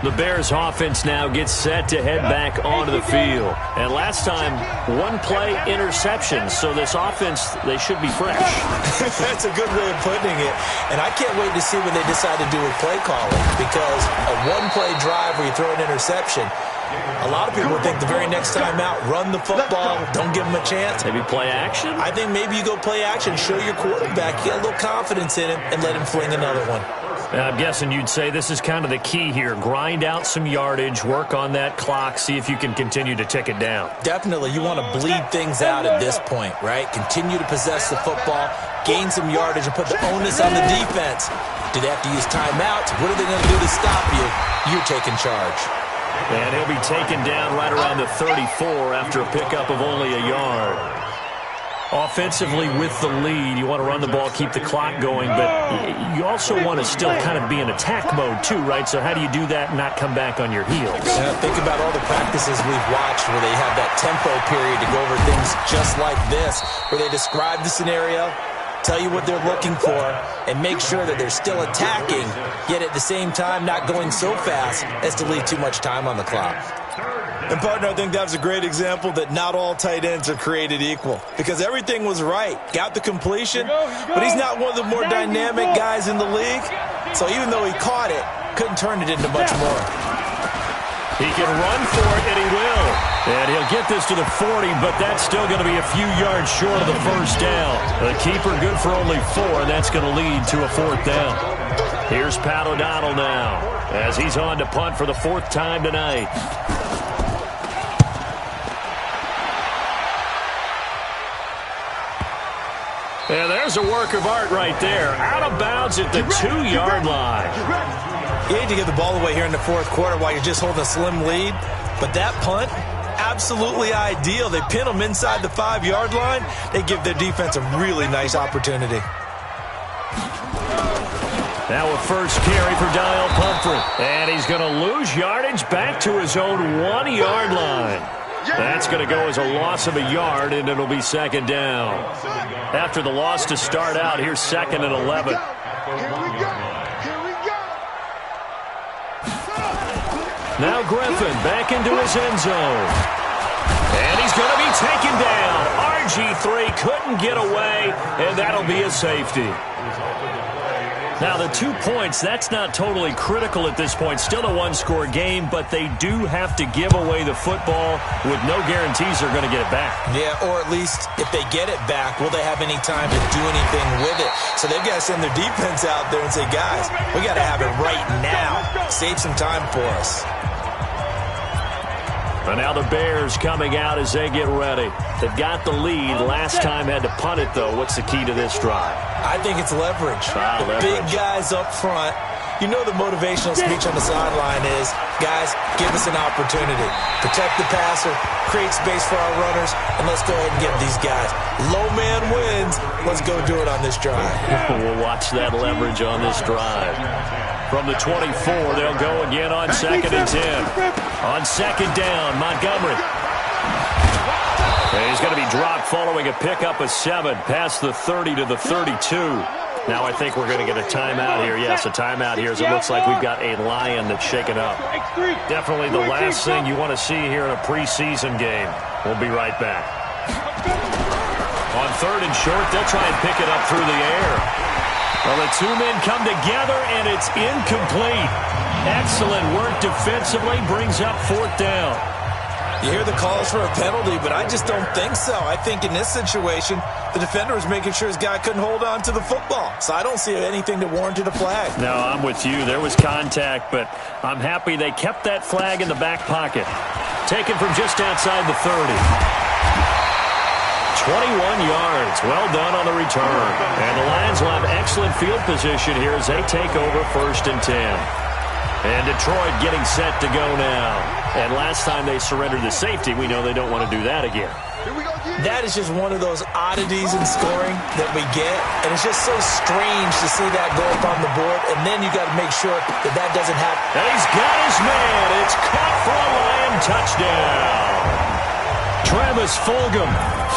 The Bears offense now gets set to head back onto the field. And last time, 1-play interception. So this offense, they should be fresh. That's a good way of putting it. And I can't wait to see what they decide to do with play calling. Because a 1-play drive where you throw an interception, a lot of people think the very next time out, run the football, don't give them a chance. Maybe play action? I think maybe you go play action, show your quarterback, get a little confidence in him, and let him fling another one. I'm guessing you'd say this is kind of the key here. Grind out some yardage, work on that clock, see if you can continue to tick it down. Definitely. You want to bleed things out at this point, right? Continue to possess the football, gain some yardage, and put the onus on the defense. Do they have to use timeouts? What are they going to do to stop you? You're taking charge. And he'll be taken down right around the 34 after a pickup of only a yard. Offensively with the lead, you want to run the ball, keep the clock going, but you also want to still kind of be in attack mode too, right? So how do you do that and not come back on your heels? Yeah, think about all the practices we've watched where they have that tempo period to go over things just like this, where they describe the scenario, tell you what they're looking for, and make sure that they're still attacking, yet at the same time not going so fast as to leave too much time on the clock. And, partner, I think that was a great example that not all tight ends are created equal. Because everything was right. Got the completion, but he's not one of the more dynamic guys in the league. So even though he caught it, couldn't turn it into much more. He can run for it, and he will. And he'll get this to the 40, but that's still going to be a few yards short of the first down. The keeper good for only 4, and that's going to lead to a 4th down. Here's Pat O'Donnell now as he's on to punt for the 4th time tonight. And there's a work of art right there. Out of bounds at the 2-yard line. You hate to give the ball away here in the 4th quarter while you're just holding a slim lead. But that punt, absolutely ideal. They pin them inside the 5-yard line. They give their defense a really nice opportunity. Now a first carry for Daniel Pumphrey. And he's going to lose yardage back to his own 1-yard line. That's going to go as a loss of a yard, and it'll be 2nd down. After the loss to start out, here's 2nd and 11. Now Griffin back into his end zone. And he's going to be taken down. RG3 couldn't get away, and that'll be a safety. Now, the 2 points, that's not totally critical at this point. Still a 1-score game, but they do have to give away the football with no guarantees they're going to get it back. Yeah, or at least if they get it back, will they have any time to do anything with it? So they've got to send their defense out there and say, guys, we got to have it right now. Save some time for us. And now the Bears coming out as they get ready. They've got the lead. Last time had to punt it, though. What's the key to this drive? I think it's leverage. The big guys up front. You know the motivational speech on the sideline is, guys, give us an opportunity. Protect the passer, create space for our runners, and let's go ahead and get these guys. Low man wins. Let's go do it on this drive. We'll watch that leverage on this drive. From the 24, they'll go again on 2nd and 10. On 2nd down, Montgomery. And he's going to be dropped following a pickup of 7 past the 30 to the 32. Now I think we're going to get a timeout here. Yes, a timeout here as it looks like we've got a lion that's shaken up. Definitely the last thing you want to see here in a preseason game. We'll be right back. On 3rd and short, they'll try and pick it up through the air. Well, the 2 men come together, and it's incomplete. Excellent work defensively, brings up 4th down. You hear the calls for a penalty, but I just don't think so. I think in this situation, the defender was making sure his guy couldn't hold on to the football. So I don't see anything that warranted a flag. No, I'm with you. There was contact, but I'm happy they kept that flag in the back pocket. Taken from just outside the 30. 21 yards. Well done on the return. And the Lions will have excellent field position here as they take over 1st and 10. And Detroit getting set to go now. And last time they surrendered the safety, we know they don't want to do that again. That is just one of those oddities in scoring that we get, and it's just so strange to see that go up on the board, and then you got to make sure that that doesn't happen. And he's got his man. It's caught for a Lion touchdown. Travis Fulgham,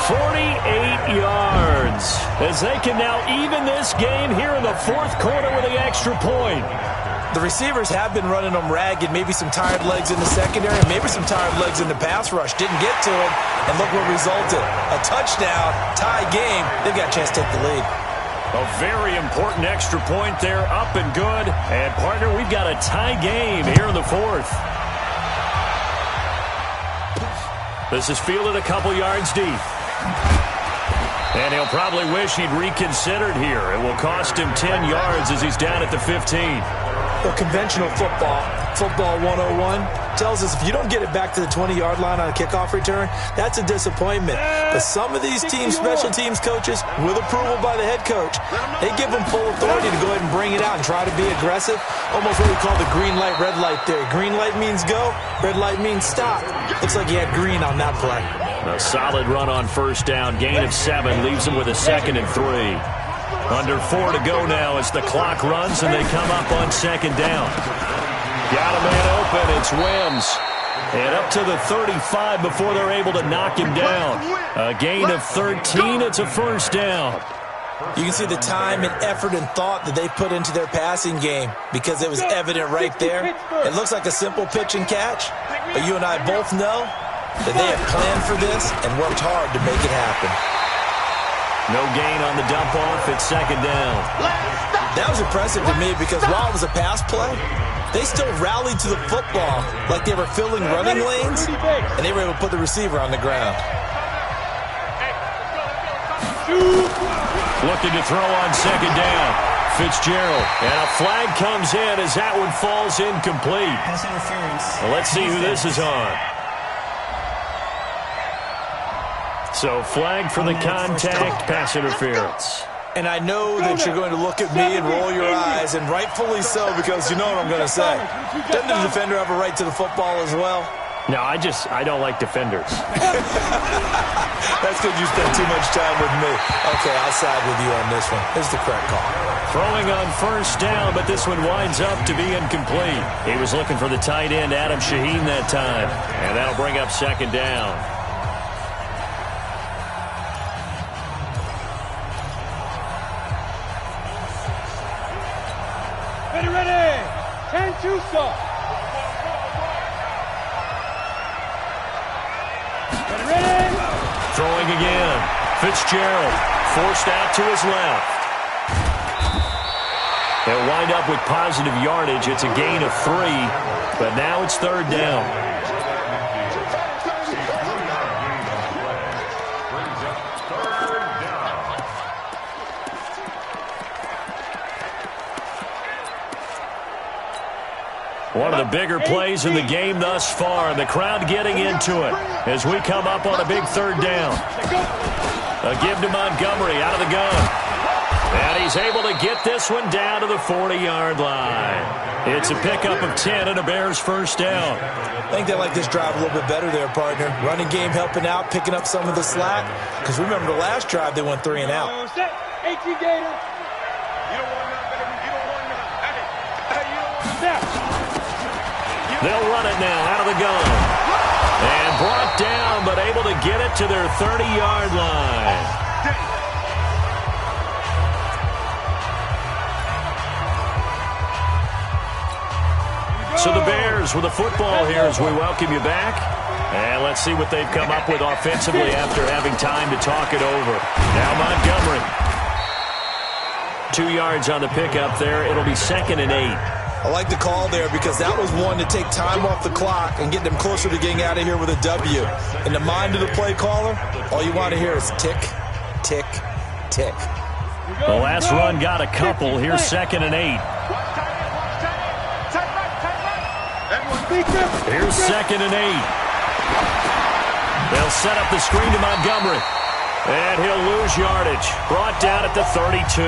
48 yards, as they can now even this game here in the fourth quarter with the extra point. The receivers have been running them ragged, maybe some tired legs in the secondary, and maybe some tired legs in the pass rush. Didn't get to him, and look what resulted. A touchdown, tie game. They've got a chance to take the lead. A very important extra point there, up and good. And, partner, we've got a tie game here in the fourth. This is fielded a couple yards deep. And he'll probably wish he'd reconsidered here. It will cost him 10 yards as he's down at the 15. Well, conventional football 101, tells us if you don't get it back to the 20-yard line on a kickoff return, that's a disappointment. But some of these teams, special teams coaches, with approval by the head coach, they give them full authority to go ahead and bring it out and try to be aggressive. Almost what we call the green light, red light theory. Green light means go, red light means stop. Looks like he had green on that play. A solid run on first down. Gain of 7 leaves him with a 2nd and 3. Under 4 to go now as the clock runs and they come up on 2nd down. Got a man open. It's Wims. And up to the 35 before they're able to knock him down. A gain of 13. It's a first down. You can see the time and effort and thought that they put into their passing game because it was evident right there. It looks like a simple pitch and catch, but you and I both know that they have planned for this and worked hard to make it happen. No gain on the dump off. It's 2nd down. That was impressive to me because while it was a pass play, they still rallied to the football like they were filling running lanes, and they were able to put the receiver on the ground. Looking to throw on 2nd down. Fitzgerald. And a flag comes in as that one falls incomplete. Pass interference. Well, let's see who this is on. So flag for the contact, pass interference. And I know that you're going to look at me and roll your eyes, and rightfully so, because you know what I'm going to say. Doesn't the defender have a right to the football as well? No, I don't like defenders. That's because you spend too much time with me. Okay, I'll side with you on this one. Here's the correct call. Throwing on first down, but this one winds up to be incomplete. He was looking for the tight end, Adam Shaheen, that time. And that'll bring up 2nd down. Ready, 10-2 stop. Ready. Throwing again. Fitzgerald forced out to his left. They'll wind up with positive yardage. It's a gain of 3, but now it's 3rd down. One of the bigger plays in the game thus far, and the crowd getting into it as we come up on a big 3rd down. A give to Montgomery out of the gun. And he's able to get this one down to the 40-yard line. It's a pickup of 10 and a Bears first down. I think they like this drive a little bit better there, partner. Running game helping out, picking up some of the slack. Because remember the last drive, they went 3 and out. They'll run it now out of the gun. And brought down, but able to get it to their 30-yard line. So the Bears with the football here as we welcome you back. And let's see what they've come up with offensively after having time to talk it over. Now Montgomery. 2 yards on the pickup there. It'll be 2nd and 8. I like the call there because that was one to take time off the clock and get them closer to getting out of here with a W. In the mind of the play caller, all you want to hear is tick, tick, tick. The last run got a couple. Here's 2nd and 8. Here's 2nd and 8. They'll set up the screen to Montgomery. And he'll lose yardage. Brought down at the 32.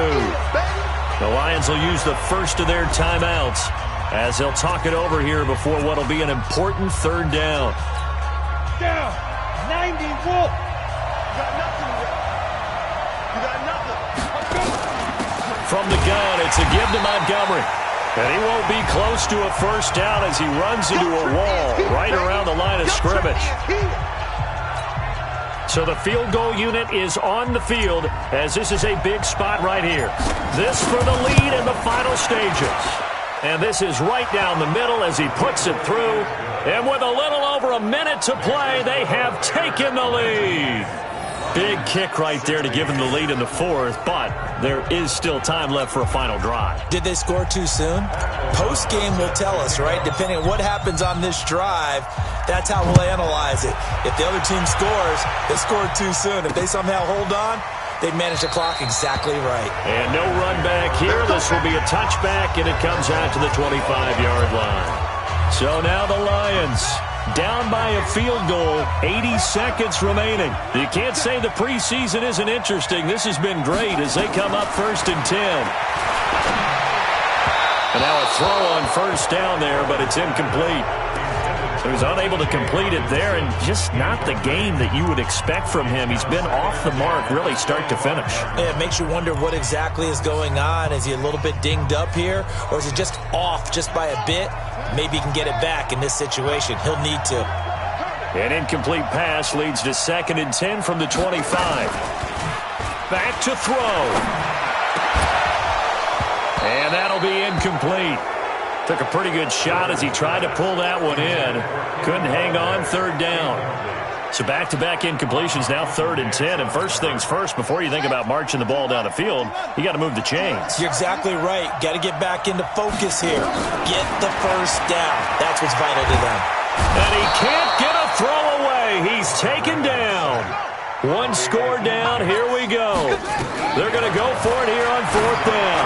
The Lions will use the first of their timeouts as they'll talk it over here before what will be an important third down. Down. 90 Wolf. From the gun, it's a give to Montgomery. And he won't be close to a first down as he runs into a wall right around the line of scrimmage. So the field goal unit is on the field as this is a big spot right here. This for the lead in the final stages. And this is right down the middle as he puts it through. And with a little over a minute to play, they have taken the lead. Big kick right there to give him the lead in the fourth, but there is still time left for a final drive. Did they score too soon? Post-game will tell us, right? Depending on what happens on this drive, that's how we'll analyze it. If the other team scores, they scored too soon. If they somehow hold on, they manage the clock exactly right. And no run back here. This will be a touchback, and it comes out to the 25-yard line. So now the Lions down by a field goal, 80 seconds remaining. You can't say the preseason isn't interesting. This has been great as they come up 1st and 10. And now a throw on first down there, but it's incomplete. So he's unable to complete it there, and just not the game that you would expect from him. He's been off the mark really start to finish. Yeah, it makes you wonder what exactly is going on. Is he a little bit dinged up here, or is he just off just by a bit? Maybe he can get it back in this situation. He'll need to. An incomplete pass leads to 2nd and 10 from the 25. Back to throw. And that'll be incomplete. Took a pretty good shot as he tried to pull that one in. Couldn't hang on, 3rd down. So back-to-back incompletions, now 3rd and 10. And first things first, before you think about marching the ball down the field, you got to move the chains. You're exactly right. Got to get back into focus here. Get the first down. That's what's vital to them. And he can't get a throw away. He's taken down. One score down. Here we go. They're going to go for it here on 4th down.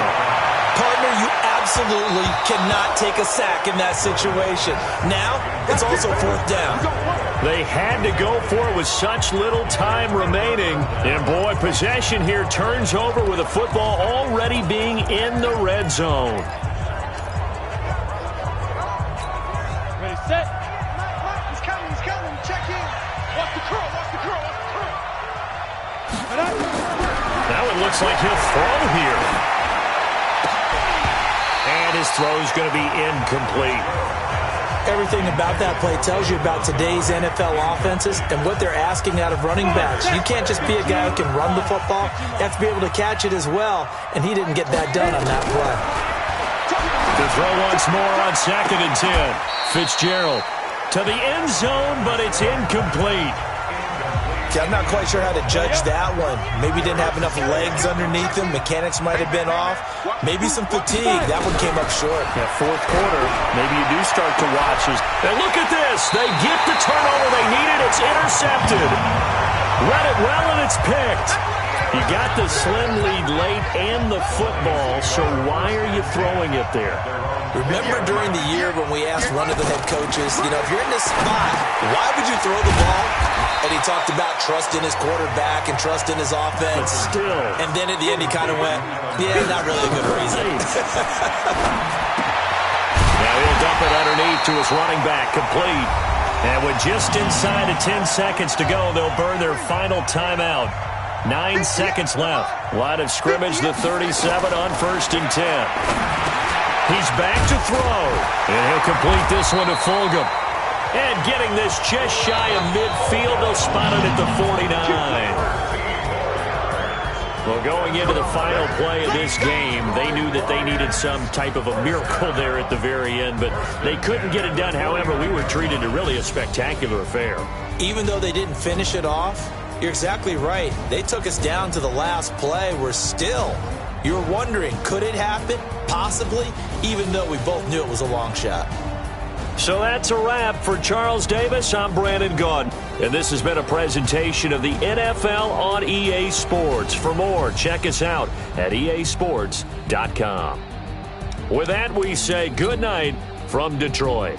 Partner, you absolutely cannot take a sack in that situation. Now, it's also 4th down. They had to go for it with such little time remaining. And, boy, possession here turns over with the football already being in the red zone. Ready, set. He's coming. Check in. Watch the curl. Now it looks like he'll throw here. And his throw's going to be incomplete. Everything about that play tells you about today's NFL offenses and what they're asking out of running backs. You can't just be a guy who can run the football. You have to be able to catch it as well, and he didn't get that done on that play. The throw once more on 2nd and 10. Fitzgerald to the end zone, but it's incomplete. I'm not quite sure how to judge that one. Maybe didn't have enough legs underneath him. Mechanics might have been off. Maybe some fatigue. That one came up short. Yeah, 4th quarter, maybe you do start to watch as, and look at this. They get the turnover they needed. It's intercepted. Read it well, and it's picked. You got the slim lead late and the football, so why are you throwing it there? Remember during the year when we asked one of the head coaches, if you're in this spot, why would you throw the ball? And he talked about trust in his quarterback and trust in his offense. But still. And then at the end he kind of went, yeah, not really a good reason. Now he'll dump it underneath to his running back, complete. And with just inside of 10 seconds to go, they'll burn their final timeout. 9 seconds left. Line of scrimmage, the 37 on 1st and 10. He's back to throw. And he'll complete this one to Fulgham. And getting this just shy of midfield, they'll spot it at the 49. Well, going into the final play of this game, they knew that they needed some type of a miracle there at the very end, but they couldn't get it done. However, we were treated to really a spectacular affair. Even though they didn't finish it off, you're exactly right. They took us down to the last play. We're still, you're wondering, could it happen? Possibly, even though we both knew it was a long shot. So that's a wrap for Charles Davis. I'm Brandon Gaudin, and this has been a presentation of the NFL on EA Sports. For more, check us out at easports.com. With that, we say good night from Detroit.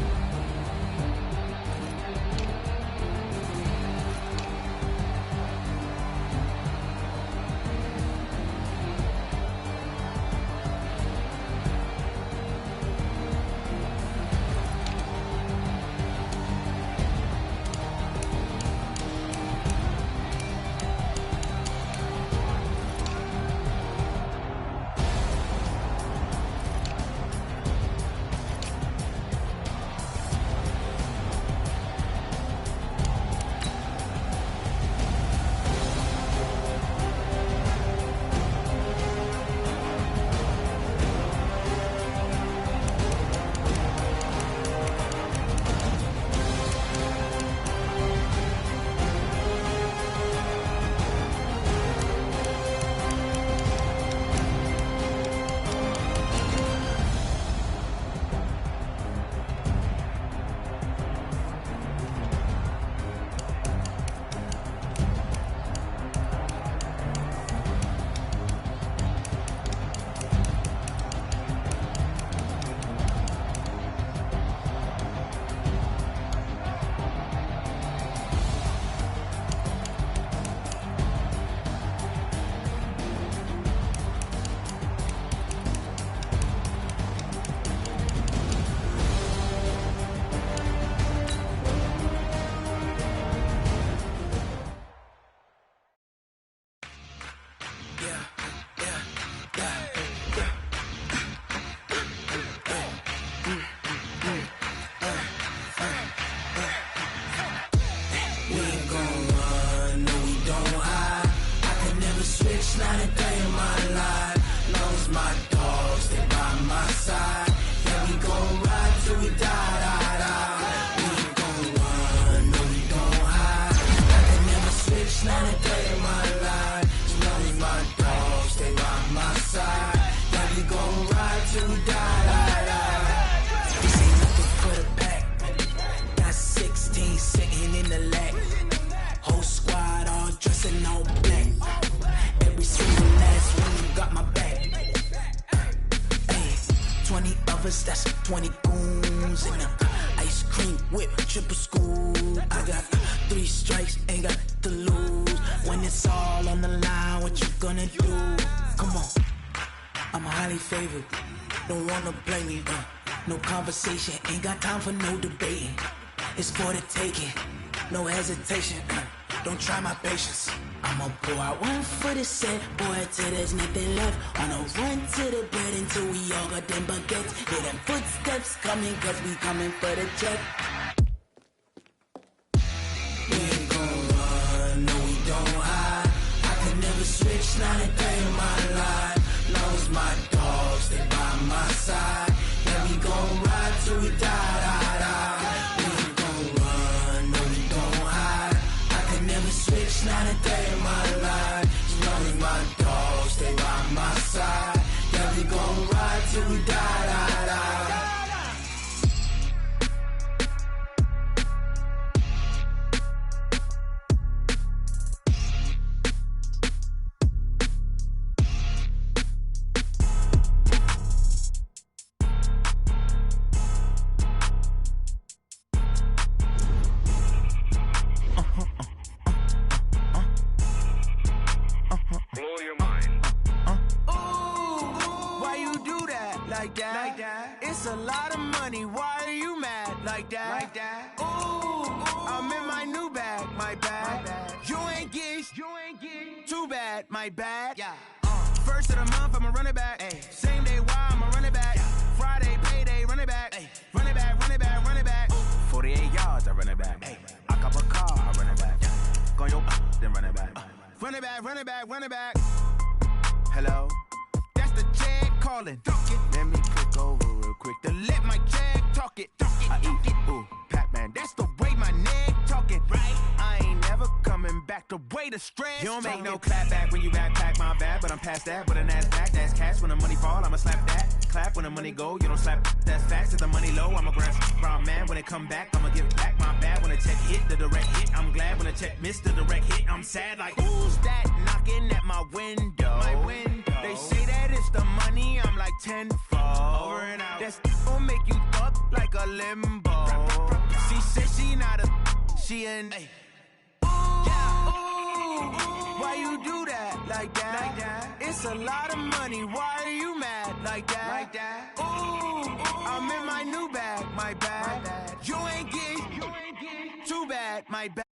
20 goons in the ice cream whip, triple scoop. I got 3 strikes, ain't got to lose. When it's all on the line, what you gonna do? Come on, I'm highly favored. Don't wanna blame me. No conversation, ain't got time for no debating. It's for the taking, no hesitation. Don't try my patience. I'ma pour out one for the set, boy, till there's nothing left. On a run to the bed until we all got them baguettes. Hear them footsteps coming, cause we coming for the check. We ain't gon' run, no we don't hide. I can never switch, not a day in my life. Long as my dogs stay by my side. Yeah, we gon' ride till we die, die, die. We ain't gon' run, no we don't hide. I can never switch, not a day in my life. As long as my dogs stay by my side. Yeah, we gon' ride till we die, die, die. It's a lot of money, why are you mad like that? Ooh, I'm in my new bag, my bad. You ain't get too bad, my bad. First of the month, I'ma run it back. Same day, why I'ma run it back. Friday, payday, run it back. Run it back, run it back, run it back. 48 yards, I run it back. I cop a car, I run it back. Go yo, then run it back. Run it back, run it back, run it back. Hello? That's the jag calling. Let me click over real quick to let my jag talk it. I eat it, ooh, Pac-Man. That's the way my neck talking, right? I ain't never coming back the way the stress. You don't make no clap back when you backpack, my bad, but I'm past that. With an ass back, that's cash. When the money fall, I'ma slap that. Clap when the money go, you don't slap. That's facts. If the money low, I'ma grab from man. When it come back, I'ma give back my bad. When the check hit, the direct hit, I'm glad. When the check missed the direct hit, I'm sad. Like who's that knocking at my window? My window. They say that it's the money, I'm like tenfold. Over and out. That's gon' make you up like a limbo. She said she not a, she an. Why you do that like that? It's a lot of money, why are you mad like that? Ooh, I'm in my new bag, my bad. You ain't get too bad, my bad.